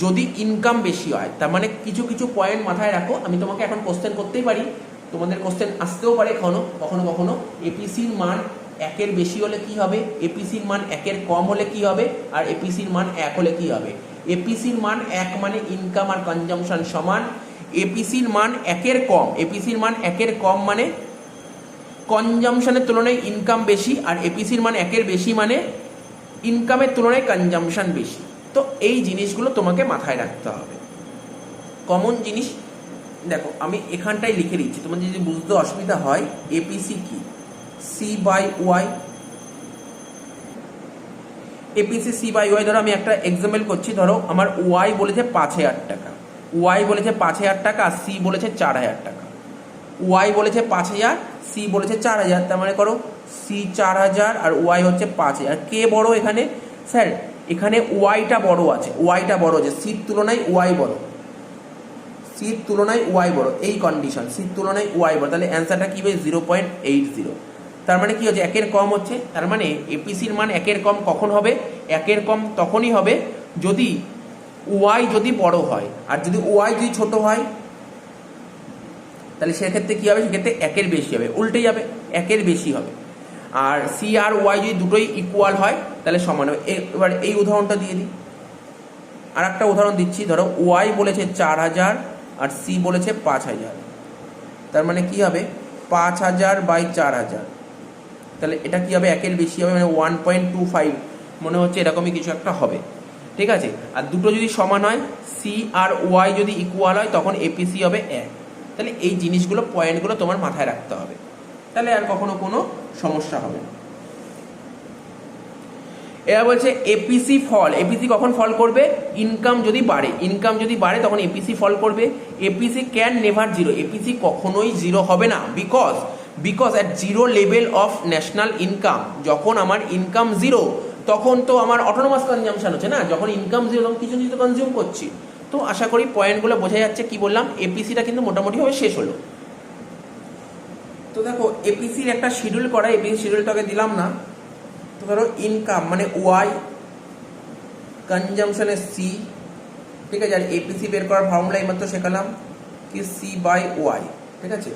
যদি ইনকাম বেশি হয়। তার মানে কিছু কিছু পয়েন্ট মাথায় রাখো, আমি তোমাকে এখন কোশ্চেন করতেই পারি, তোমাদের কোশ্চেন আসতেও পারে কখনো। এপিসির মান 1-এর বেশি হলে কি হবে? এপিসির মান 1-এর কম হলে কি হবে? আর এপিসির মান 1 হলে কি হবে? এপিসির মান 1 মানে ইনকাম আর কনজাম্পশন সমান। এপিসির মান 1-এর কম, এপিসির মান 1-এর কম মানে কনজাম্পশনের তুলনায় ইনকাম বেশি, আর এপিসির মান 1-এর বেশি মানে ইনকামের তুলনায় কনজাম্পশন বেশি। তো এই জিনিসগুলো তোমাকে মাথায় রাখতে হবে, কমন জিনিস। দেখো আমি এখানটাই লিখে দিচ্ছি, তোমাদের যদি বুঝতে অসুবিধা হয়। এপিসি কি? C/Y, APC C/Y। ধরো আমি একটা এক্সাম্পল করছি, ধরো আমার ওয়াই বলেছে 5,000 টাকা, ওয়াই বলেছে 5,000 টাকা, সি বলেছে 4,000 টাকা। ওয়াই বলেছে 5,000, সি বলেছে 4,000, তার মানে করো সি 4,000 আর ওয়াই হচ্ছে 5,000। কে বড় এখানে? স্যার এখানে ওয়াইটা বড় আছে, ওয়াইটা বড় আছে, সির তুলনায় ওয়াই বড়, সির তুলনায় ওয়াই বড়, এই কন্ডিশন, সির তুলনায় ওয়াই বড়, তাহলে অ্যান্সারটা কি হবে? 0.80। তার মানে কি হচ্ছে? একের কম হচ্ছে, তার মানে এপিসির মান একের কম কখন হবে? একের কম তখনই হবে যদি ওয়াই যদি বড় হয়, আর যদি ওয়াই যদি ছোট হয় তাহলে সেক্ষেত্রে কি হবে? সেক্ষেত্রে একের বেশি হবে, উল্টে যাবে, একের বেশি হবে। আর সি আর ওয়াই যদি দুটোই ইকুয়াল হয় তাহলে সমান হবে। এবার এই উদাহরণটা দিয়ে দিই, আর একটা উদাহরণ দিচ্ছি। ধরো ওয়াই বলেছে 4,000 আর সি বলেছে 5,000, তার মানে কি হবে? 5,000 বাই 4,000, তাহলে এটা কি হবে? একের বেশি হবে, মানে 1.25 মনে হচ্ছে এরকমই কিছু একটা হবে, ঠিক আছে। আর দুটো যদি সমান হয়, সি আর ওয়াই যদি ইকুয়াল হয়, তখন এপিসি হবে 1। তাহলে এই জিনিসগুলো, পয়েন্টগুলো তোমার মাথায় রাখতে হবে, তাহলে আর কখনো কোনো সমস্যা হবে না। এরা বলছে এপিসি ফল, এপিসি কখন ফল করবে? ইনকাম যদি বাড়ে, ইনকাম যদি বাড়ে তখন এপিসি ফল করবে। APC can never zero, APC কখনোই জিরো হবে না, because at zero level of national income, যখন আমার ইনকাম জিরো তখন তো আমার অটোনোমাস কনজাম্পশন হচ্ছে না, যখন ইনকাম জিরো তখন কিছু কিছু কনজিউম করছি। তো আশা করি পয়েন্টগুলো বোঝা যাচ্ছে। কি বললাম? এপিসিটা কিন্তু মোটামুটিভাবে শেষ হলো। তো দেখো এপিসির একটা শিডিউল করা, এপিসি শিডিউলটাকে দিলাম না। তো ধরো ইনকাম মানে ওয়াই, কনজাম্পশনে সি, ঠিক আছে। আর এপিসি বের করার ফর্মুলা এইমাত্র শেখালাম কি সি বাই ওয়াই, ঠিক আছে।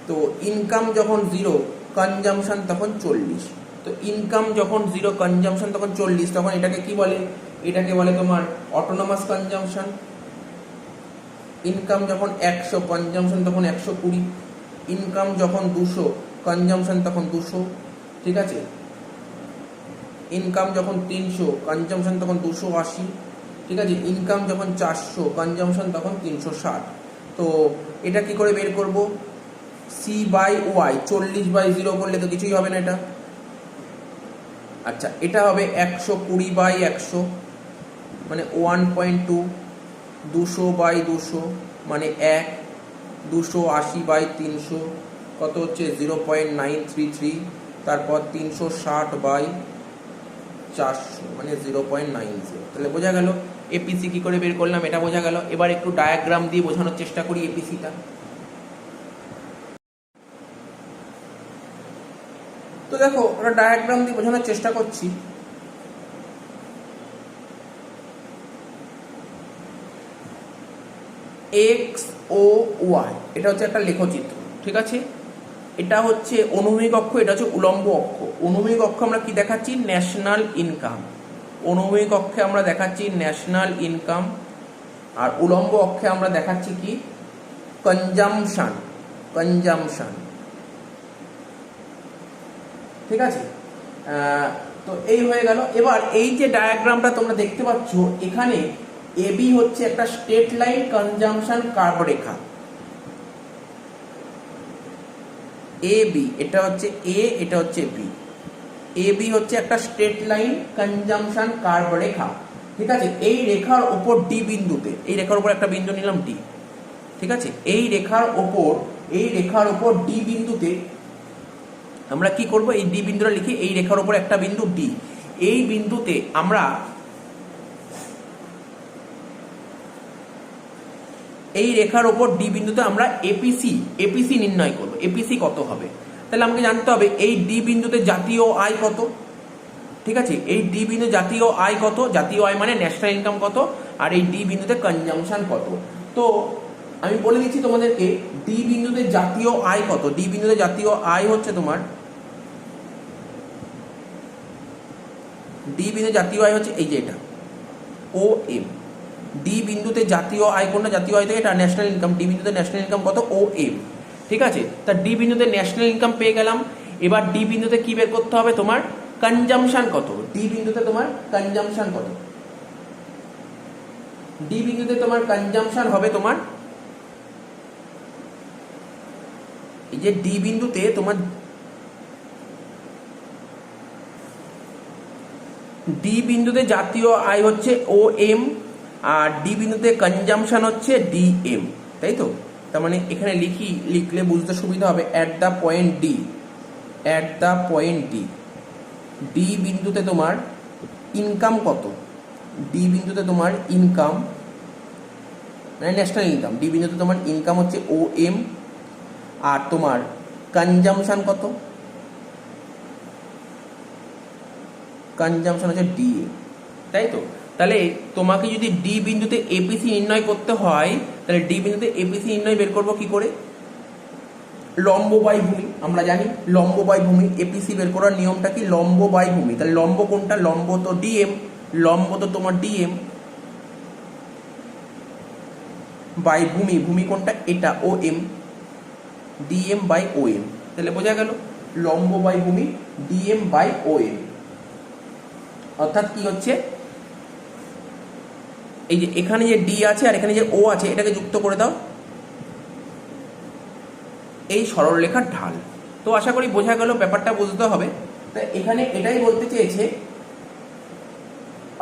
তো ইনকাম যখন জিরো, কনজাম্পশন তখন 40। তো ইনকাম যখন জিরো, কনজাম্পশন তখন 40, তখন এটাকে কি বলে? এটাকে বলে তোমার অটোনোমাস কনজাম্পশন। ইনকাম যখন 100, কনজাম্পশন তখন 120। ইনকাম যখন 200, কনজাম্পশন তখন 200, ঠিক আছে। ইনকাম যখন 300, কনজাম্পশন তখন 280, ঠিক আছে। ইনকাম যখন 400, কনজাম্পশন তখন 360। তো এটা কি করে বের করব? সি বাই ওয়াই, 40 বাই 0 করলে তো কিছুই হবে না এটা। আচ্ছা, এটা হবে 120 বাই 100 মানে 1.2, 200 বাই 200 মানে 1, 280 বাই 300 কত হচ্ছে? 0.933, তারপর 360 বাই 400 মানে 0.90। তাহলে বোঝা গেল এপিসি কি করে বের করলাম, এটা বোঝা গেল। এবার একটু ডায়াগ্রাম দিয়ে বোঝানোর চেষ্টা করি এপিসিটা। তো দেখো আমরা ডায়াগ্রাম দিয়ে বোঝানোর চেষ্টা করছি। এক্স ও ওয়াই, এটা হচ্ছে একটা লেখচিত্র, ঠিক আছে। এটা হচ্ছে অনুভূমিক অক্ষ, এটা হচ্ছে উলম্ব অক্ষ। অনুভূমিক অক্ষ আমরা কি দেখাচ্ছি? National income. অনুভূমিক অক্ষে আমরা দেখাচ্ছি ন্যাশনাল ইনকাম, আর উলম্ব অক্ষে আমরা দেখাচ্ছি কি? কনজাম্পশন, কনজাম্পশন, ঠিক আছে। তো এই হয়ে গেল। এবার এই যে ডায়াগ্রামটা তোমরা দেখতে পাচ্ছ, এখানে এবি হচ্ছে একটা straight line consumption curve Rekha. A B, এটা হচ্ছে এ, এটা হচ্ছে বি। এ বি হচ্ছে একটা স্ট্রেট লাইন কনজাম্পশন কার্ভ রেখা, ঠিক আছে। এই রেখার উপর ডি বিন্দুতে, এই রেখার উপর একটা বিন্দু নিলাম ডি, ঠিক আছে। এই রেখার উপর ডি বিন্দুতে আমরা কি করব? এই ডি বিন্দুটা লিখি, এই রেখার উপর একটা বিন্দু ডি। এই বিন্দুতে আমরা এই রেখার উপর ডি বিন্দুতে আমরা এপিসি নির্ণয় করব। এপিসি কত হবে? তাহলে আমাকে জানতে হবে এই ডি বিন্দুতে জাতীয় আয় কত, ঠিক আছে। এই ডি বিন্দু জাতীয় আয় কত? জাতীয় আয় মানে ন্যাশনাল ইনকাম কত, আর এই ডি বিন্দুতে কনজাম্পশন কত। তো আমি বলে দিচ্ছি তোমাদেরকে ডি বিন্দুতে জাতীয় আয় কত। ডি বিন্দুতে জাতীয় আয় হচ্ছে তোমার, ডি বিন্দু জাতীয় আয় হচ্ছে এই যে এটা ও এম। ডি বিন্দুতে জাতীয় আয় কোনটা? জাতীয় আয় থেকে এটা ন্যাশনাল ইনকাম। ডি বিন্দুতে ন্যাশনাল ইনকাম কত? ও এম, ঠিক আছে। তা ডি বিন্দুতে ন্যাশনাল ইনকাম পেয়ে গেলাম। এবার ডি বিন্দুতে কি বের করতে হবে? তোমার কনজাম্পশন কত। ডি বিন্দুতে তোমার কনজাম্পশন কত? ডি বিন্দুতে তোমার কনজাম্পশন হবে তোমার, এই যে ডি বিন্দুতে তোমার ডি বিন্দুতে জাতীয় আয় হচ্ছে ও এম, আর ডি বিন্দুতে কনজাম্পশন হচ্ছে ডিএম, তাই তো? তার মানে এখানে লিখলে বুঝতে সুবিধা হবে। At the point D, at the point D, D বিন্দুতে তোমার ইনকাম কত? ডি বিন্দুতে তোমার ইনকাম মানে ন্যাশনাল ইনকাম, ডি বিন্দুতে তোমার ইনকাম হচ্ছে ও এম, আর তোমার কনজাম্পশন কত? কনজাম্পশন হচ্ছে ডিএ, তাই তো? তাহলে তোমাকে যদি ডি বিন্দুতে এপিসি নির্ণয় করতে হয়, তাহলে ডি বিন্দুতে এপিসি নির্ণয় বের করবো কি করে? লম্ব বাই ভূমি, আমরা জানি লম্ব বাই ভূমি। এপিসি বের করার নিয়মটা কি? লম্ব বাই ভূমি। তাহলে লম্ব কোনটা? লম্ব তো ডিএম, লম্ব তো তোমার ডিএম বাই ভূমি, ভূমি কোনটা? এটা O M, DM by O M. তাহলে বোঝা গেল লম্ব বাই ভূমি ডিএম বাই ও এম। অর্থাৎ কি হচ্ছে, এই যে এখানে যে ডি আছে আর এখানে যে ও আছে, এটাকে যুক্ত করে দাও, এই সরলরেখার ঢাল। তো আশা করি বোঝা গেল, ব্যাপারটা বুঝতে হবে। তো এখানে এটাই বলতে চেয়েছে,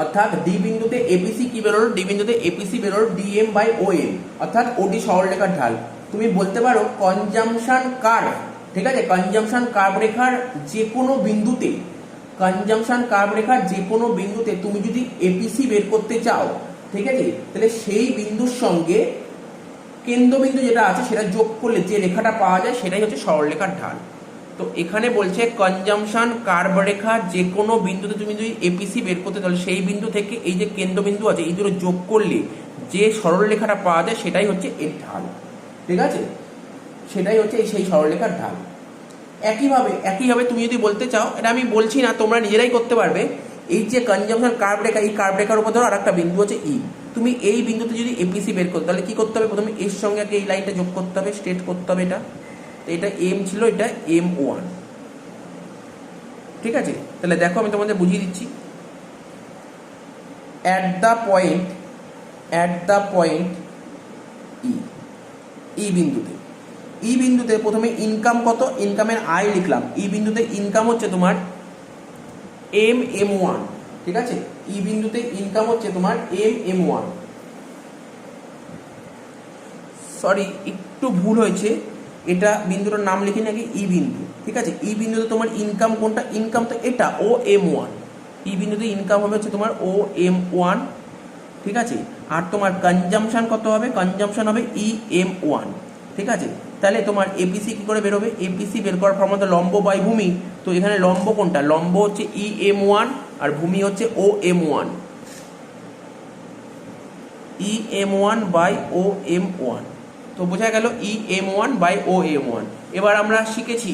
অর্থাৎ ডি বিন্দুতে এপিসি কি বেরোলো? ডি বিন্দুতে এপিসি বেরোলো ডিএম বাই ও এম, অর্থাৎ ওডি সরলরেখার ঢাল। তুমি বলতে পারো কনজাম্পশন কার্ভ, ঠিক আছে? কনজাম্পশন কার্ভ রেখার যে কোনো বিন্দুতে, কনজাম্পশন কার্ভ রেখার যে কোনো বিন্দুতে তুমি যদি এপিসি বের করতে চাও, ঠিক আছে, তাহলে সেই বিন্দুর সঙ্গে কেন্দ্রবিন্দু যেটা আছে সেটা যোগ করলে যে রেখাটা পাওয়া যায় সেটাই হচ্ছে সরলরেখার ঢাল। তো এখানে বলছে কনজাম্পশন কার্ভ রেখার যে কোনো বিন্দুতে তুমি যদি এপিসি বের করতে, তাহলে সেই বিন্দু থেকে এই যে কেন্দ্রবিন্দু আছে এই দুটো যোগ করলে যে সরলরেখাটা পাওয়া যায় সেটাই হচ্ছে এর ঢাল, ঠিক আছে? সেটাই হচ্ছে সেই সরলরেখার ঢাল। একইভাবে তুমি যদি বলতে চাও, এটা আমি বলছি না, তোমরা নিজেরাই করতে পারবে। এই যে কনজাম্পশন কার্ভ রেখা, এই কার্ভ রেখার উপর ধরো আর একটা বিন্দু আছে ই, তুমি এই বিন্দুতে যদি এপিসি বের করো তাহলে কি করতে হবে? প্রথমে এর সঙ্গে আগে এই লাইনটা যোগ করতে হবে, স্ট্রেট করতে হবে এটা। তো এটা এম ছিল, এটা এম ওয়ান, ঠিক আছে? তাহলে দেখো আমি তোমাদের বুঝিয়ে দিচ্ছি। অ্যাট দ্য পয়েন্ট ই বিন্দুতে প্রথমে ইনকাম কত? ইনকামের আয় লিখলাম। ই বিন্দুতে ইনকাম হচ্ছে তোমার এম ওয়ান, ঠিক আছে? ই বিন্দুতে ইনকাম হচ্ছে তোমার এম ওয়ান। সরি, একটু ভুল হয়েছে, এটা বিন্দুটার নাম লিখি নাকি ই বিন্দু, ঠিক আছে? ই বিন্দুতে তোমার ইনকাম কোনটা? ইনকাম তো এটা ও এম ওয়ান। ই বিন্দুতে ইনকাম হবে হচ্ছে তোমার ও এম ওয়ান, ঠিক আছে? আর তোমার কনজাম্পশন কত হবে? কনজাম্পশন হবে ই এম ওয়ান, ঠিক আছে? তাহলে তোমার এপিসি কি করে বেরোবে? এপিসি বের করার ফর্মুলা লম্ব বাই ভূমি। তো এখানে লম্ব কোনটা? লম্ব হচ্ছে ই এম ওয়ান আর ভূমি হচ্ছে O M one, E M one by O M one. তো বোঝা গেল E M one by O M one. এবার আমরা শিখেছি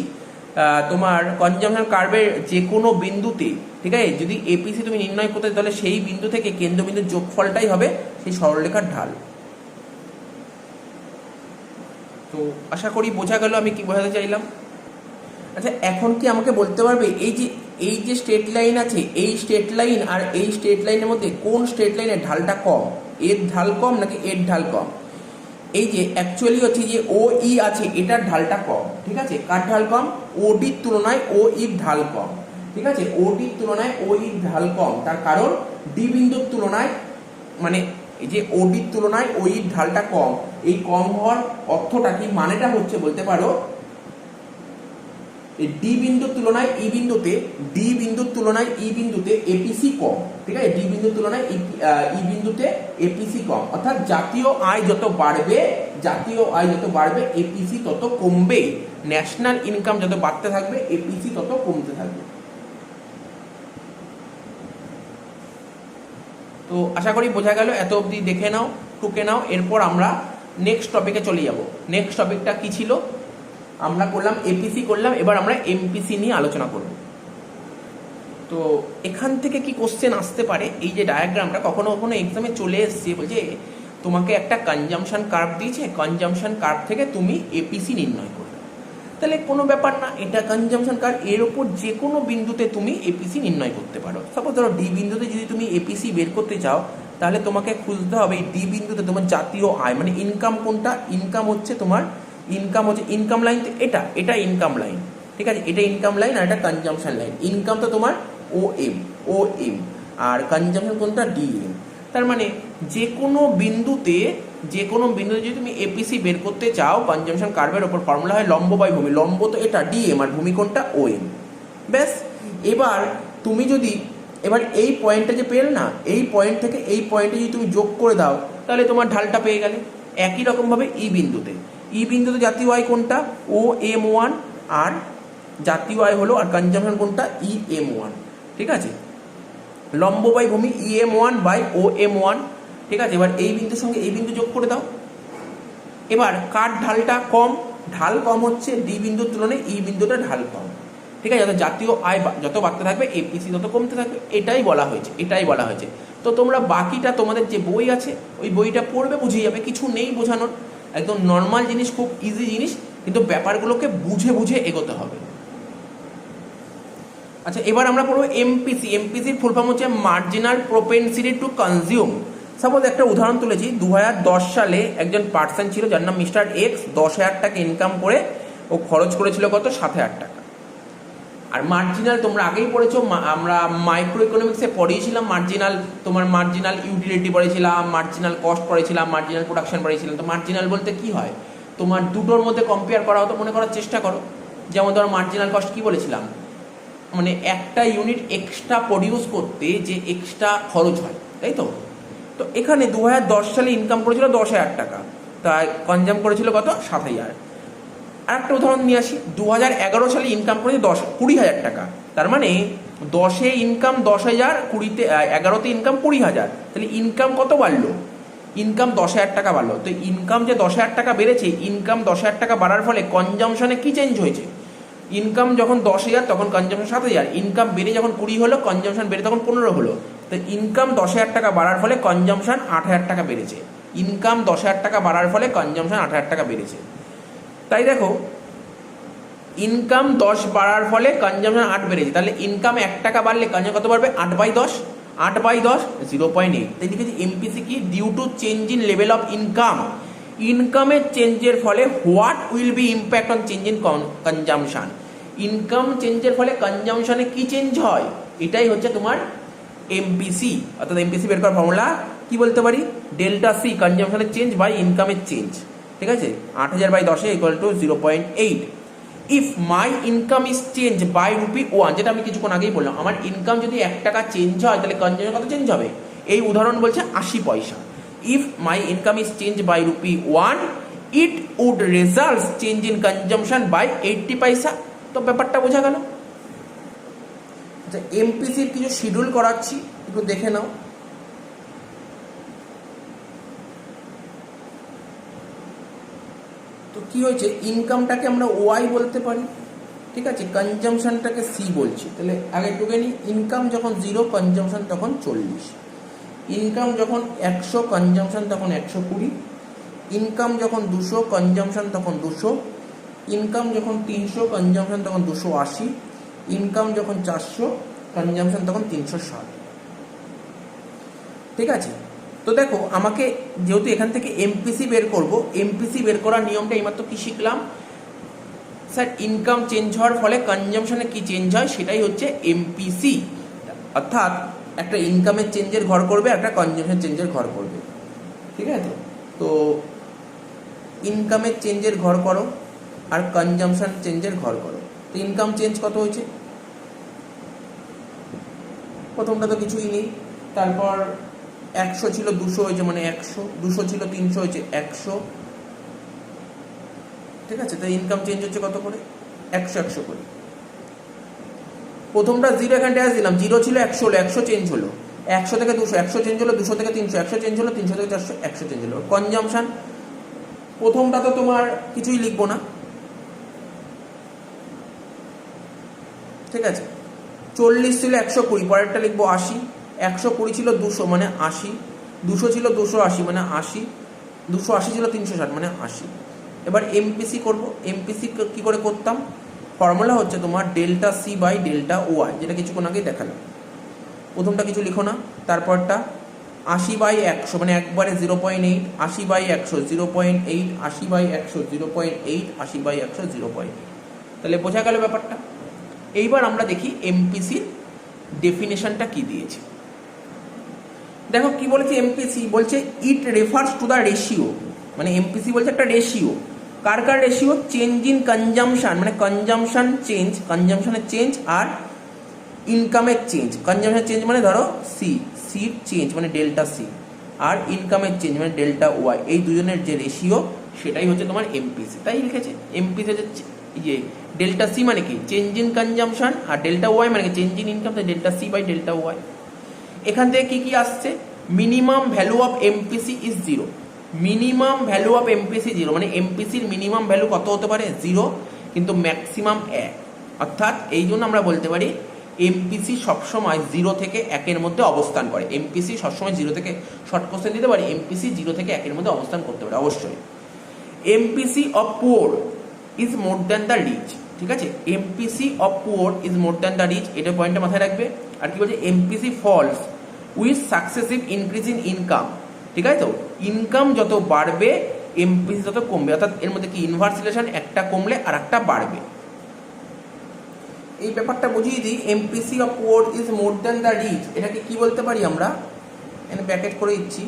তোমার কনজাম্পশন কার্ভের যে কোনো বিন্দুতে, ঠিক আছে, যদি এপিসি তুমি নির্ণয় করতে, তাহলে সেই বিন্দু থেকে কেন্দ্রবিন্দুর যোগফলটাই হবে সেই সরলরেখার ঢাল। তো আশা করি বোঝা গেল আমি কি বোঝাতে চাইলাম। আচ্ছা, এখন কি আমাকে বলতে পারবে এই যে স্ট্রেট লাইন আছে, এই স্ট্রেট লাইন আর এই স্ট্রেট লাইনের মধ্যে কোন স্ট্রেট লাইনের ঢালটা কম? এর ঢাল কম নাকি এর ঢাল কম? এই যে অ্যাকচুয়ালি হচ্ছে যে ও ই আছে, এটার ঢালটা কম, ঠিক আছে? কার ঢাল কম? ওডির তুলনায় ও ইর ঢাল কম, ঠিক আছে? ওডির তুলনায় ও ইর ঢাল কম, তার কারণ ডি বিন্দুর তুলনায়, মানে এই যে ওডির তুলনায় ও ইর ঢালটা কম। এই কম হওয়ার অর্থটা কি? মানেটা হচ্ছে বলতে পারো ডি বিন্দুর তুলনায় ই বিন্দুতে এপিসি কম, ঠিক আছে? ডি বিন্দুর তুলনায় ই বিন্দুতে এপিসি কম, অর্থাৎ জাতীয় আয় যত বাড়বে এপিসি তত কমবে। ন্যাশনাল ইনকাম যত বাড়তে থাকবে এপিসি তত কমতে থাকবে। তো আশা করি বোঝা গেল, এত অবধি দেখে নাও, টুকে নাও। এরপর আমরা নেক্সট টপিকে চলে যাব। নেক্সট টপিকটা কি ছিল? আমরা করলাম এপিসি করলাম, এবার আমরা এমপিসি নিয়ে আলোচনা করব। তো এখান থেকে কি কোশ্চেন আসতে পারে? এই যে ডায়াগ্রামটা কখনো কখনো এক্সামে চলে এসছে, বলছে তোমাকে একটা কনজাম্পশন কার্ভ দিয়েছে, কনজাম্পশন কার্ভ থেকে তুমি এপিসি নির্ণয় করবে। তাহলে কোনো ব্যাপার না, এটা কনজাম্পশন কার্ভ, এর ওপর যে কোনো বিন্দুতে তুমি এপিসি নির্ণয় করতে পারো। সাপোজ ধরো ডি বিন্দুতে যদি তুমি এপিসি বের করতে চাও, তাহলে তোমাকে খুঁজতে হবে এই ডি বিন্দুতে তোমার জাতীয় আয়, মানে ইনকাম কোনটা? ইনকাম হচ্ছে তোমার ইনকাম লাইন, এটা ইনকাম লাইন, ঠিক আছে? এটা ইনকাম লাইন আর এটা কনজাম্পশন লাইন। ইনকাম তো তোমার ও এম, আর কনজাম্পশন কোনটা? ডিএম। তার মানে যে কোনো বিন্দুতে যদি তুমি এপিসি বের করতে চাও কনজাম্পশন কার্ভের ওপর ফর্মুলা হয় লম্ব বাই ভূমি। লম্ব তো এটা ডিএম আর ভূমি কোণটা ওএম। ব্যাস, এবার তুমি যদি এই পয়েন্টটা যে পেলে না, এই পয়েন্ট থেকে এই পয়েন্টে যদি তুমি যোগ করে দাও তাহলে তোমার ঢালটা পেয়ে গেলে। একই রকমভাবে ই বিন্দুতে জাতীয় আয় কোনটা? OM1, আর জাতীয় আয় হলো আর কনজাম্পশন কোনটা? EM1। ঠিক আছে, লম্ব বাই ভূমি EM1 বাই OM1। ঠিক আছে, এবার এই বিন্দুর সঙ্গে এই বিন্দু যোগ করে দাও। এবার কার ঢালটা কম? ঢাল কম হচ্ছে ডি বিন্দুর তুলনায় ই বিন্দুটা ঢাল কম। ঠিক আছে, জাতীয় আয় যত বাড়তে থাকবে এপিসি তত কমতে থাকবে, এটাই বলা হয়েছে। তো তোমরা বাকিটা তোমাদের যে বই আছে ওই বইটা পড়বে, বুঝে যাবে, কিছু নেই বোঝানোর, একদম নর্মাল জিনিস, খুব ইজি জিনিস, কিন্তু ব্যাপারগুলোকে বুঝে এগোতে হবে। আচ্ছা, এবার আমরা পড়বো এমপিসি। এমপিসির ফুল ফর্ম হচ্ছে marginal propensity to consume. Suppose একটা উদাহরণ তুলেছি, 2010 সালে একজন পার্সন ছিল যার নাম মিস্টার এক্স, 10,000 টাকা ইনকাম করে ও খরচ করেছিল কত? 7,000 টাকা। আর মার্জিনাল তোমরা আগেই পড়েছো, আমরা মাইক্রো ইকোনমিক্সে পড়িয়েছিলাম মার্জিনাল ইউটিলিটি পড়েছিলাম, মার্জিনাল কস্ট পড়েছিলাম, মার্জিনাল প্রোডাকশন পড়েছিলাম। তো মার্জিনাল বলতে কি হয়? তোমার দুটোর মধ্যে কম্পেয়ার করা হতো, মনে করার চেষ্টা করো। যেমন ধরো মার্জিনাল কস্ট কি বলেছিলাম, মানে একটা ইউনিট এক্সট্রা প্রডিউস করতে যে এক্সট্রা খরচ হয়, তাই তো? তো এখানে 2010 সালে ইনকাম করেছিল 10,000 টাকা, তাই কনজাম করেছিল কত? 7,000। আর একটা উদাহরণ নিয়ে আসি, 2011 সালে ইনকাম করেছে 20,000 টাকা। তার মানে 10-এ ইনকাম 10,000, 11-তে ইনকাম 20,000, তাহলে ইনকাম কত বাড়লো? ইনকাম 10,000 টাকা বাড়লো। তো ইনকাম যে 10,000 টাকা বেড়েছে, ইনকাম 10,000 টাকা বাড়ার ফলে কনজামশনে কি চেঞ্জ হয়েছে? ইনকাম যখন 10,000 তখন কনজামশন 7,000, ইনকাম বেড়ে যখন 20 হলো, কনজামশন বেড়ে তখন 15 হলো। তো ইনকাম 10,000 টাকা বাড়ার ফলে কনজামশন 8,000 টাকা বেড়েছে। ইনকাম 10,000 টাকা বাড়ার ফলে কনজামশন 8,000 টাকা বেড়েছে। তাই দেখো, ইনকাম 10 বাড়ার ফলে কনজামশন 8 বেড়েছে, তাহলে ইনকাম 1 টাকা বাড়লে কনজামশন কত বাড়বে? 8/10, 8/10 0.8। তাই লিখেছি এমপিসি কি? Due to change in level of income. ইনকামের চেঞ্জের ফলে what will be impact on change in consumption. Income চেঞ্জের ফলে কনজামশনে কি চেঞ্জ হয়, এটাই হচ্ছে তোমার এমপিসি। অর্থাৎ এমপিসি বের করার ফর্মুলা কি বলতে পারি? ডেল্টা সি, কনজামশনের চেঞ্জ বাই ইনকামের চেঞ্জ। ঠিক আছে, 8,000/10 equal to 0.8। If my income is change by ₹1, যেটা আমি কিছুক্ষণ আগেই বললাম, আমার ইনকাম যদি 1 টাকা চেঞ্জ হয় তাহলে কনজামশন কত চেঞ্জ হবে? এই উদাহরণ বলছে 80 পয়সা। If my income is change by ₹1, it would result change in consumption by 80 পয়সা। তো ব্যাপারটা বোঝা গেল। আচ্ছা, এমপিসির কিছু শিডিউল করাচ্ছি, একটু দেখে নাও। তো কি হয়েছে, ইনকামটাকে আমরা ওয়াই বলতে পারি, ঠিক আছে, কনজামশনটাকে সি বলছি। তাহলে আগে টুকে নিই, ইনকাম যখন 0 কনজামশন তখন 40, ইনকাম যখন 100 কনজামশন তখন 120, ইনকাম যখন 200 কনজামশন তখন 200, ইনকাম যখন 300 কনজামশন তখন 280, ইনকাম যখন 400 কনজামশন তখন 360। ঠিক আছে, তো দেখো আমাকে যেহেতু এখান থেকে এমপিসি বের করব, এমপিসি বের করার নিয়মটা এইমাত্র কি শিখলাম স্যার? ইনকাম চেঞ্জ হওয়ার ফলে কনজামশনে কি চেঞ্জ হয় সেটাই হচ্ছে এমপিসি। অর্থাৎ একটা ইনকামের চেঞ্জের ঘর করবে, একটা কনজামশন চেঞ্জের ঘর করবে। ঠিক আছে, তো ইনকামের চেঞ্জের ঘর করো আর কনজামশন চেঞ্জের ঘর করো। তো ইনকাম চেঞ্জ কত হয়েছে? প্রথমটা তো কিছুই নেই, তারপর 100 ছিল 200 হয়েছে, মানে 100, 200 ছিল 300 হয়েছে 100। ঠিক আছে, তো ইনকাম চেঞ্জ হচ্ছে কত করে? 100 করে। প্রথমটা 0 এখানে ড্যাশ দিলাম, 0 ছিল 100 হলো, 100 চেঞ্জ হলো, 100 থেকে 200, 100 চেঞ্জ হলো, 200 থেকে 300, 100 চেঞ্জ হলো, 300 থেকে 400, 100 চেঞ্জ হলো। কনজামশন প্রথমটা তো তোমার কিছুই লিখবো না, ঠিক আছে, 40 ছিল 120, পরেরটা লিখবো 80, 120 ছিল 200 মানে 80, 200 ছিল 280 মানে 80, 280 ছিল 360 মানে 80। এবার এমপিসি করব। এমপিসি কি করে করতাম? ফর্মুলা হচ্ছে তোমার delta C by delta Y, যেটা কিছুক্ষণ আগেই দেখালাম। প্রথমটা কিছু লিখো না, তারপরটা 80/100 মানে একবারে 0.8, 80/100 0.8, 80/100 0.8, 80/100 0.8। তাহলে বোঝা গেল ব্যাপারটা। এইবার আমরা দেখি এমপিসির ডেফিনেশনটা কি দিয়েছে। দেখো কি বলেছে এমপিসি, বলছে it refers to the ratio, মানে এমপিসি বলছে একটা ratio, car car ratio, change in consumption, মানে কনজামশন চেঞ্জ, কনজামশনের চেঞ্জ আর ইনকামের চেঞ্জ। কনজামশন চেঞ্জ মানে ধরো সির চেঞ্জ মানে ডেল্টা সি, আর ইনকামের চেঞ্জ মানে ডেল্টা ওয়াই, এই দুজনের যে রেশিও সেটাই হচ্ছে তোমার এমপিসি। তাই লিখেছে এমপিসি হচ্ছে ইয়ে ডেল্টা সি মানে কি চেঞ্জ ইন কনজামশন, আর ডেল্টা ওয়াই মানে কি চেঞ্জ ইন ইনকাম, তাই delta C by delta Y. এখান থেকে কি কি আসছে, minimum value of MPC is zero, minimum value of MPC zero, মানে এমপিসির মিনিমাম ভ্যালু কত হতে পারে, জিরো, কিন্তু ম্যাক্সিমাম এক। অর্থাৎ এই জন্য আমরা বলতে পারি এমপিসি সবসময় 0 থেকে 1-এর মধ্যে অবস্থান করে। এমপিসি সবসময় 0 থেকে, শর্ট কোশ্চেন দিতে পারি, এমপিসি 0 থেকে 1-এর মধ্যে অবস্থান করতে পারে অবশ্যই। MPC of poor is more than the rich, ঠিক আছে, MPC of poor is more than the rich, এটা পয়েন্টটা মাথায় রাখবে। আর কি বলছে, MPC falls with successive increase in income, ঠিক আছে, তো ইনকাম যত বাড়বে এমপিসি তত কমবে, অর্থাৎ এর মধ্যে কি ইনভার্স রিলেশন, একটা কমলে আর একটা বাড়বে। এই ব্যাপারটা বুঝিয়ে দিই, MPC of poor is more than the rich, এটাকে কি বলতে পারি আমরা, এখানে ব্র্যাকেট করে দিচ্ছি,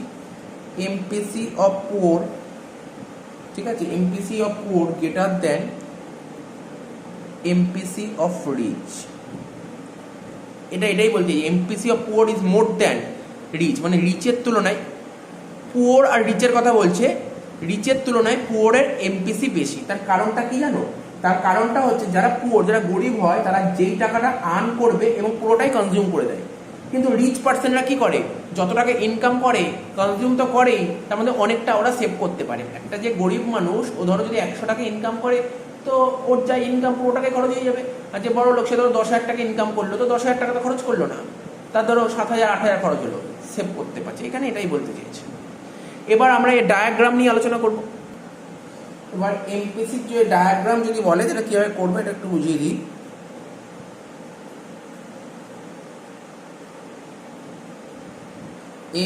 এমপিসি অফ পুয়ার, ঠিক আছে, MPC of poor greater than MPC of rich, এটাই বলতে, MPC of poor is more than rich, মানে রিচের তুলনায়, পুয়ার আর রিচের কথা বলছে, রিচের তুলনায় পুয়ারের এমপিসি বেশি। তার কারণটা কি জানো, তার কারণটা হচ্ছে যারা পুয়ার, যারা গরিব হয়, তারা যেই টাকাটা আর্ন করবে এবং পুরোটাই কনজিউম করে দেয়, কিন্তু রিচ পার্সনরা কি করে, যত টাকা ইনকাম করে কনজিউম তো করেই, তার মধ্যে অনেকটা ওরা সেভ করতে পারে। একটা যে গরিব মানুষ, ও ধরো যদি 100 টাকা ইনকাম করে, তো ওর যা ইনকাম পুরো টাকায় খরচ হয়ে যাবে। আর যে বড় লোক, সে ধরো 10,000 টাকা ইনকাম করলো, তো 10,000 টাকা তো খরচ করলো না, তার ধরো 7,000 8,000 খরচ হলো, সেভ করতে পারছে। এখানে এটাই বলতে চেয়েছে। এবার আমরা এই ডায়াগ্রাম নিয়ে আলোচনা করব। এবার এমপিসির যে ডায়াগ্রাম যদি বলে, যেটা কিভাবে করবে এটা একটু বুঝিয়ে দিই।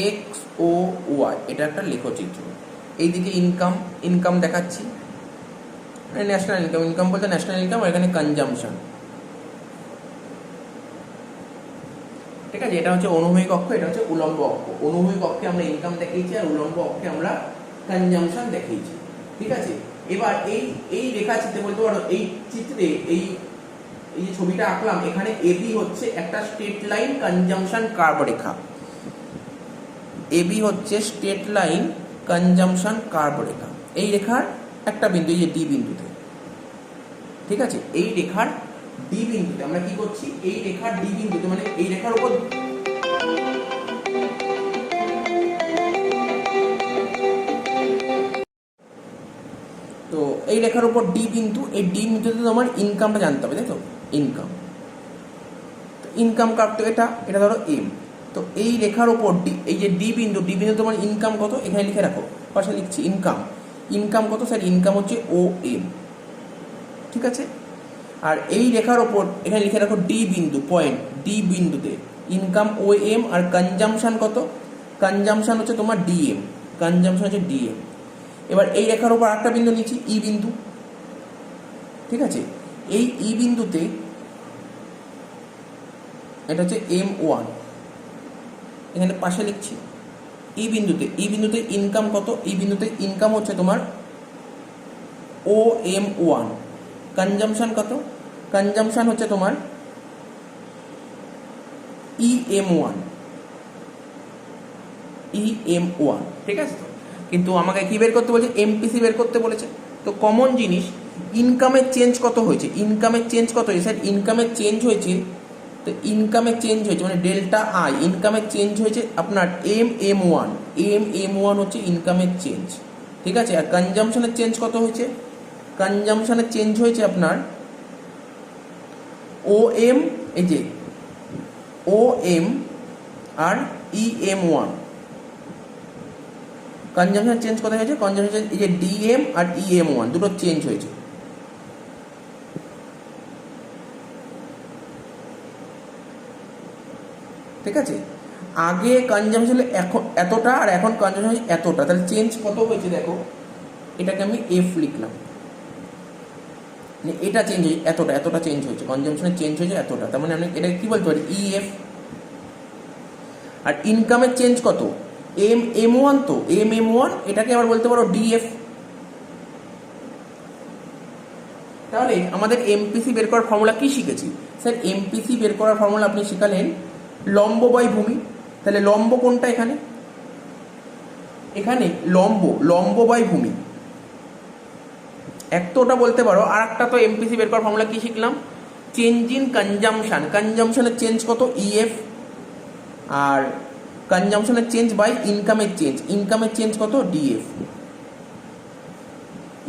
এক্স ও ওয়াই, এটা একটা লেখচিত্র, এইদিকে ইনকাম দেখাচ্ছি, ন্যাশনাল ইনকাম বলতে ন্যাশনাল ইনকাম, আর এখানে কনজামশন, ঠিক আছে, এটা হচ্ছে অনুভূমিক অক্ষ, এটা হচ্ছে উলম্ব অক্ষ। অনুভূমিক অক্ষে আমরা ইনকাম দেখিয়েছি, আর উলম্ব অক্ষে আমরা কনজামশন দেখিয়েছি, ঠিক আছে। এবার এই রেখাচিত্রে বলতে পারো, এই চিত্রে এই যে ছবিটা আঁকলাম, এখানে এবি হচ্ছে একটা স্ট্রেট লাইন কনজামশন কার্ভ রেখা, এবি হচ্ছে স্ট্রেট লাইন কনজামশন কার্ভ রেখা, এই রেখার একটা বিন্দু, এই যে ডি বিন্দুতে, ঠিক আছে, এই রেখার ডি বিন্দুতে আমরা কি করছি, এই রেখার ডি বিন্দুতে, মানে এই রেখার উপর তো এই রেখার উপর ডি বিন্দু, এই ডি বিন্দুতে তোমার ইনকামটা জানতে হবে, তাই তো, ইনকাম কার্ভ তো এটা ধরো এম, তো এই রেখার উপর ডি, এই যে ডি বিন্দু তোমার ইনকাম কত, এখানে লিখে রাখো, পাশে লিখছি ইনকাম কত, স্যার ইনকাম হচ্ছে ও এম, ঠিক আছে। আর এই রেখার ওপর এখানে লিখে রাখো ডি বিন্দু, পয়েন্ট ডি বিন্দুতে ইনকাম ও এম, আর কনজামশন কত, কনজামশন হচ্ছে তোমার ডিএম, কনজামশন হচ্ছে ডিএম। এবার এই রেখার ওপর আরেকটা বিন্দু নিচ্ছি, ই বিন্দু, ঠিক আছে, এই ই বিন্দুতে এটা হচ্ছে M1, এখানে পাশে লিখছি ই বিন্দুতে ইনকাম কত, এই বিন্দুতে ইনকাম হচ্ছে তোমার OM1, কনজামশন কত, কনজামশন হচ্ছে তোমার EM1, ঠিক আছে। কিন্তু আমাকে কি বের করতে বলেছে, এমপিসি বের করতে বলেছে। তো কমন জিনিস, ইনকামের চেঞ্জ কত হয়েছে, স্যার ইনকামের চেঞ্জ হয়েছে, তো ইনকামের চেঞ্জ হয়েছে মানে ডেল্টা আই, ইনকামের চেঞ্জ হয়েছে আপনার M1 হচ্ছে ইনকামের চেঞ্জ, ঠিক আছে। আর কনজামশনের চেঞ্জ কত হয়েছে, কনজামশনের চেঞ্জ হয়েছে আপনার OM, এই যে OM আর EM1, কনজামশন চেঞ্জ কোথায় হয়েছে, কনজামশন এই যে DM আর EM1 দুটো চেঞ্জ হয়েছে, ঠিক আছে। আগে কনজামশন ছিল এখন এতটা, আর এখন কনজামশন হচ্ছে এতটা, তাহলে চেঞ্জ কত হয়েছে দেখো, এটাকে আমি F লিখলাম, এটা চেঞ্জ হয়েছে এতটা চেঞ্জ হয়েছে, কনজামশনের চেঞ্জ হয়েছে এতটা, তার মানে আমি এটাকে কি বলতে পারি EF। আর ইনকামের চেঞ্জ কত, এম ওয়ান, তো এম ওয়ান, এটাকে আবার বলতে পারো ডিএফ। তাহলে আমাদের এমপিসি বের করার ফর্মুলা কি শিখেছি স্যার? এমপিসি বের করার ফর্মুলা আপনি শিখালেন লম্ব বাই ভূমি। তাহলে লম্ব কোনটা এখানে? এখানে লম্ব বাই ভূমি, এক তো ওটা বলতে পারো। আর একটা তো এমপিসি বের করার ফর্মুলা কি শিখলাম? চেঞ্জ ইন কনজামশন, কনজামশনের চেঞ্জ কত, ইএফ। আর কনজামশনের চেঞ্জ বাই ইনকামের চেঞ্জ, ইনকামের চেঞ্জ কত, ডিএফ।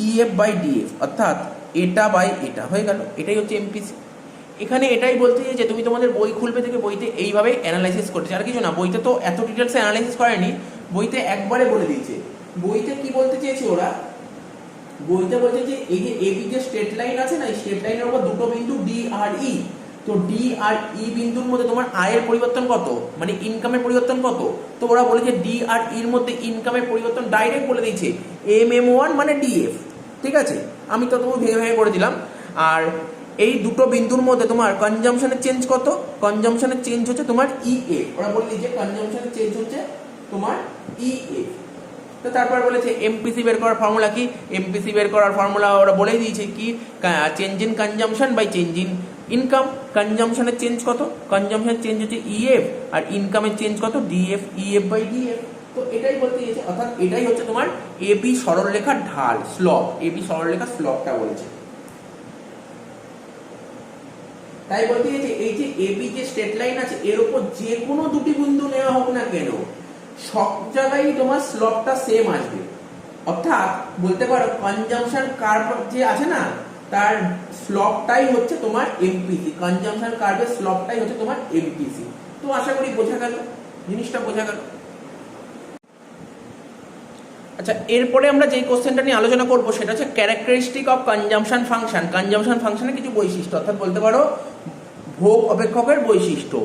ইএফ বাই ডিএফ, অর্থাৎ এটা বাই এটা হয়ে গেল। এটাই হচ্ছে এমপিসি। এখানে এটাই বলতে যে তুমি তোমাদের বই খুলবে থেকে বইতে এইভাবে অ্যানালাইসিস করছে, আর কিছু না। বইতে তো এত ডিটেলসে অ্যানালাইসিস করেনি, বইতে একবারে বলে দিয়েছে। বইতে কি বলতে চেয়েছে ওরা? বইতে বলছে যে এই যে এবি যে স্ট্রেট লাইন আছে না, এই স্ট্রেট লাইনের উপর দুটো বিন্দু ডি আর ই, তো ডি আর ই বিন্দুর মধ্যে তোমার আয়ের পরিবর্তন কত, মানে ইনকামের পরিবর্তন কত। তো ওরা বলেছে ডি আর ইর মধ্যে ইনকামের পরিবর্তন ডাইরেক্ট বলে দিয়েছে এম ওয়ান মানে ডিএফ। ঠিক আছে, আমি তো তোমাকে ভেঙে ভেঙে করে দিলাম। আর এই দুটো বিন্দুর মধ্যে তোমার কনজামশনের চেঞ্জ কত, কনজামশনের চেঞ্জ হচ্ছে তোমার ইএফ। ওরা বলে দিয়েছে কনজামশনের চেঞ্জ হচ্ছে তোমার ইএফ। তো তারপর বলেছে এমপিসি বের করার ফর্মুলা কি? এমপিসি বের করার ফর্মুলা ওরা বলে দিয়েছে কি, change in consumption by change in income. কনজামশনের চেঞ্জ কত, কনজামশনের চেঞ্জ হচ্ছে ইএফ, আর ইনকামের চেঞ্জ কত, ডিএফ, ইএফ বাই ডিএফ। তো এটাই বলতে দিয়েছে, অর্থাৎ এটাই হচ্ছে তোমার এবি সরলরেখার ঢাল, স্লপ। এবি সরলরেখার স্লপটা বলেছে। তাই বলতে দিয়েছে এই যে এবি যে স্ট্রেট লাইন আছে, এর উপর যে কোনো দুটি বিন্দু নেওয়া হোক না কেন, সব জায়গায় তোমার স্লপটা সেম আসবে। অর্থাৎ বলতে পারো কনজামশন কার্ভ যে আছে না, তার স্লপটাই হচ্ছে তোমার এমপিসি। কনজামশন কার্ভের স্লপটাই হচ্ছে তোমার এমপিসি। তো আশা করি বোঝা গেল, জিনিসটা বোঝা গেল। আচ্ছা, এরপরে আমরা যেই কোশ্চেনটা নিয়ে আলোচনা করব সেটা হচ্ছে characteristic of consumption function. Consumption ফাংশনের কিছু বৈশিষ্ট্য, অর্থাৎ বলতে পারো ভোগ অপেক্ষকের বৈশিষ্ট্য।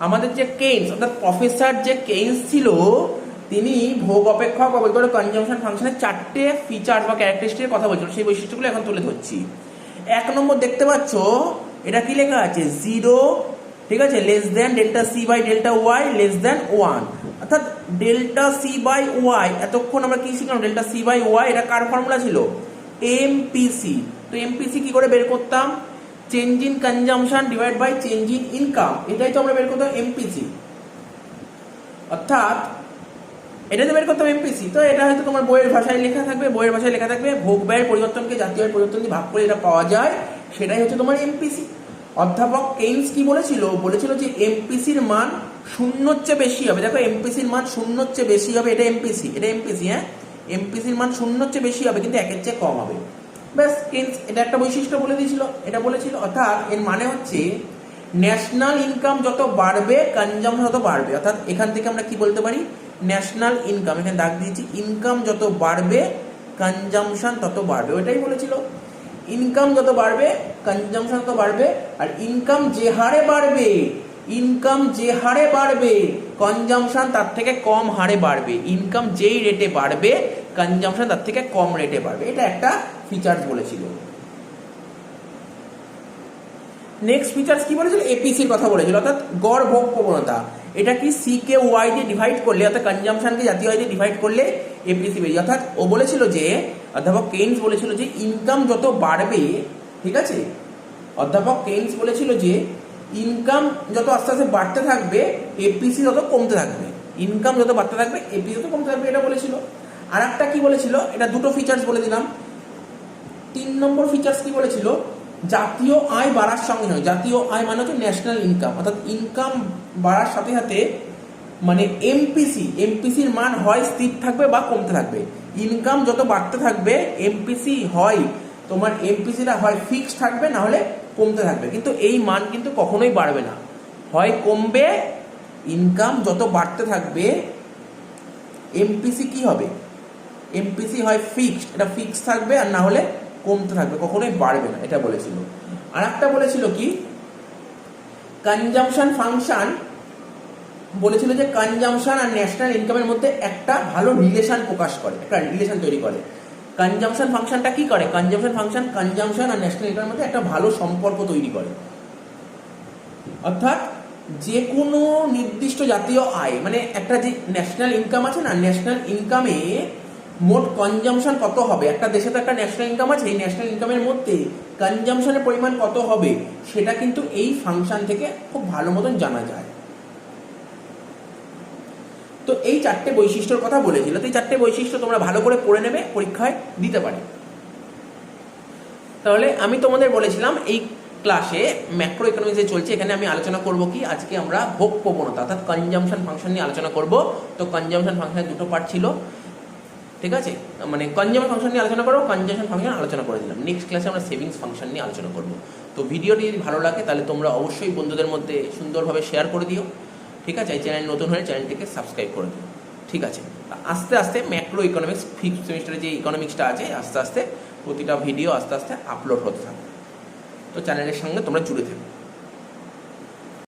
আমাদের যে কেইন্স, অর্থাৎ প্রফেসর যে কেইন্স ছিল, তিনি ভোগ অপেক্ষক বা বলতে পারো কনজামশন ফাংশনের 4টে ফিচার বা ক্যারেক্টারিস্টিকের কথা বলছিল। সেই বৈশিষ্ট্যগুলো এখন তুলে ধরছি। 1 নম্বর দেখতে পাচ্ছ, এটা কি লেখা আছে, 0, ঠিক আছে, less than delta C by delta Y less than 1। অর্থাৎ ডেল্টা সি বাই ওয়াই, এতক্ষণ আমরা কি শিখলাম, ডেল্টা সি বাই ওয়াই, এটা কার ফর্মুলা ছিল, এমপিসি। তো এমপিসি কি করে বের করতাম, change in consumption divide by change in income, এটাই তো আমরা বের করতাম এমপিসি। অর্থাৎ এটাতে বের করতাম এমপিসি। তো এটা হয়তো তোমার বইয়ের ভাষায় লেখা থাকবে, বইয়ের ভাষায় লেখা থাকবে ভোগ ব্যয়ের পরিবর্তনকে জাতীয় ব্যয়ের পরিবর্তন দিয়ে ভাগ করে এটা পাওয়া যায়, সেটাই হচ্ছে তোমার এমপিসি। অধ্যাপক কেইন্স কি বলেছিল, বলেছিল যে এমপিসির মান 0-র চেয়ে বেশি হবে। দেখো, এমপিসির মান 0-র চেয়ে বেশি হবে, এটা এমপিসি, এটা এমপিসি। হ্যাঁ, এমপিসির মান 0-র চেয়ে বেশি হবে, কিন্তু 1-এর চেয়ে কম হবে। ব্যাস, কেইন্স এটা একটা বৈশিষ্ট্য বলে দিয়েছিল, এটা বলেছিল। অর্থাৎ এর মানে হচ্ছে ন্যাশনাল ইনকাম যত বাড়বে কনজামশন তত বাড়বে। অর্থাৎ এখান থেকে আমরা কি বলতে পারি, ন্যাশনাল ইনকাম, এখানে দাগ দিয়েছি, ইনকাম যত বাড়বে কনজামশন তত বাড়বে, ওইটাই বলেছিল। ইনকাম যত বাড়বে কনজামশন তত বাড়বে। আর ইনকাম যে হারে বাড়বে, ইনকাম যে হারে বাড়বে কনজামশন তার থেকে কম হারে বাড়বে। ইনকাম যেই রেটে বাড়বে কনজামশন তার থেকে কম রেটে বাড়বে, এটা একটা ফিচার্স বলেছিল। নেক্সট ফিচার্স কি বলেছিল, এপিসির কথা বলেছিল, অর্থাৎ গড় ভোগ প্রবণতা। এটা কি সি কে ওয়াই দিয়ে ডিভাইড করলে, অর্থাৎ কনজামশনকে জাতীয় ওয়াই দিয়ে ডিভাইড করলে এপিসি বেরিয়ে। অর্থাৎ ও বলেছিল যে, অধ্যাপক কেইন্স বলেছিল যে ইনকাম যত বাড়বে, ঠিক আছে, অধ্যাপক কেইন্স বলেছিল যে ইনকাম যত আস্তে আস্তে বাড়তে থাকবে এপিসি তত কমতে থাকবে। ইনকাম যত বাড়তে থাকবে এপিসি তত কমতে থাকবে, এটা বলেছিল। আর একটা কি বলেছিল, এটা দুটো ফিচার্স বলে দিলাম। 3 নম্বর ফিচার্স কি বলেছিল, জাতীয় আয় বাড়ার সঙ্গে নয়। জাতীয় আয় মানে হচ্ছে ন্যাশনাল ইনকাম, অর্থাৎ ইনকাম বাড়ার সাথে সাথে মানে এমপিসির মান হয় স্থির থাকবে বা কমতে থাকবে। ইনকাম যত বাড়তে থাকবে এমপিসি হয় তোমার, এমপিসিটা হয় ফিক্সড থাকবে, না হলে কমতে থাকবে। কিন্তু এই মান কিন্তু কখনোই বাড়বে না, হয় কমবে। ইনকাম যত বাড়তে থাকবে এমপিসি কি হবে, এমপিসি হয় ফিক্সড, এটা ফিক্সড থাকবে, আর না হলে কমতে থাকবে, কখনোই বাড়বে না, এটা বলেছিল। আর একটা বলেছিল কি, কনজামশন ফাংশন বলেছিল যে কনজামশন আর ন্যাশনাল ইনকামের মধ্যে একটা ভালো রিলেশন প্রকাশ করে, একটা রিলেশন তৈরি করে। কনজামশন ফাংশনটা কি করে, কনজামশন ফাংশন কনজামশন আর ন্যাশনাল ইনকামের মধ্যে একটা ভালো সম্পর্ক তৈরি করে। অর্থাৎ যে কোনো নির্দিষ্ট জাতীয় আয়, মানে একটা যে ন্যাশনাল ইনকাম আছে না, ন্যাশনাল ইনকামে মোট কনজাম্পশন কত হবে, একটা দেশে তো একটা ন্যাশনাল ইনকাম আছে, এই ন্যাশনাল ইনকামের মধ্যে কনজাম্পশনের পরিমাণ কত হবে সেটা কিন্তু এই ফাংশন থেকে খুব ভালো মতন জানা যায়। তো এই চারটে বৈশিষ্ট্যর কথা বলেছিল, তো এই চারটে বৈশিষ্ট্য তোমরা ভালো করে পড়ে নেবে, পরীক্ষায় দিতে পারে। তাহলে আমি তোমাদের বলেছিলাম এই ক্লাসে ম্যাক্রো ইকোনমিক্সে চলছে, এখানে আমি আলোচনা করব কি, আজকে আমরা ভোগ প্রবণতা অর্থাৎ কনজাম্পশন ফাংশন নিয়ে আলোচনা করব। তো কনজাম্পশন ফাংশনের দুটো পার্ট ছিল, ঠিক আছে, মানে কনজাম্পশন ফাংশন নিয়ে আলোচনা করবো, কনজাম্পশন ফাংশন আলোচনা করে দিলাম। নেক্সট ক্লাসে আমরা সেভিংস ফাংশন নিয়ে আলোচনা করব। তো ভিডিওটি যদি ভালো লাগে তাহলে তোমরা অবশ্যই বন্ধুদের মধ্যে সুন্দরভাবে শেয়ার করে দিও, ঠিক আছে। এই চ্যানেল নতুন হলে চ্যানেলটিকে সাবস্ক্রাইব করে দিও, ঠিক আছে। আস্তে আস্তে ম্যাক্রো ইকোনমিক্স ফিফথ সেমিস্টারে যে ইকোনমিক্সটা আছে আস্তে আস্তে প্রতিটা ভিডিও আস্তে আস্তে আপলোড হতে থাকবে। তো চ্যানেলের সঙ্গে তোমরা জুড়ে থাকবে।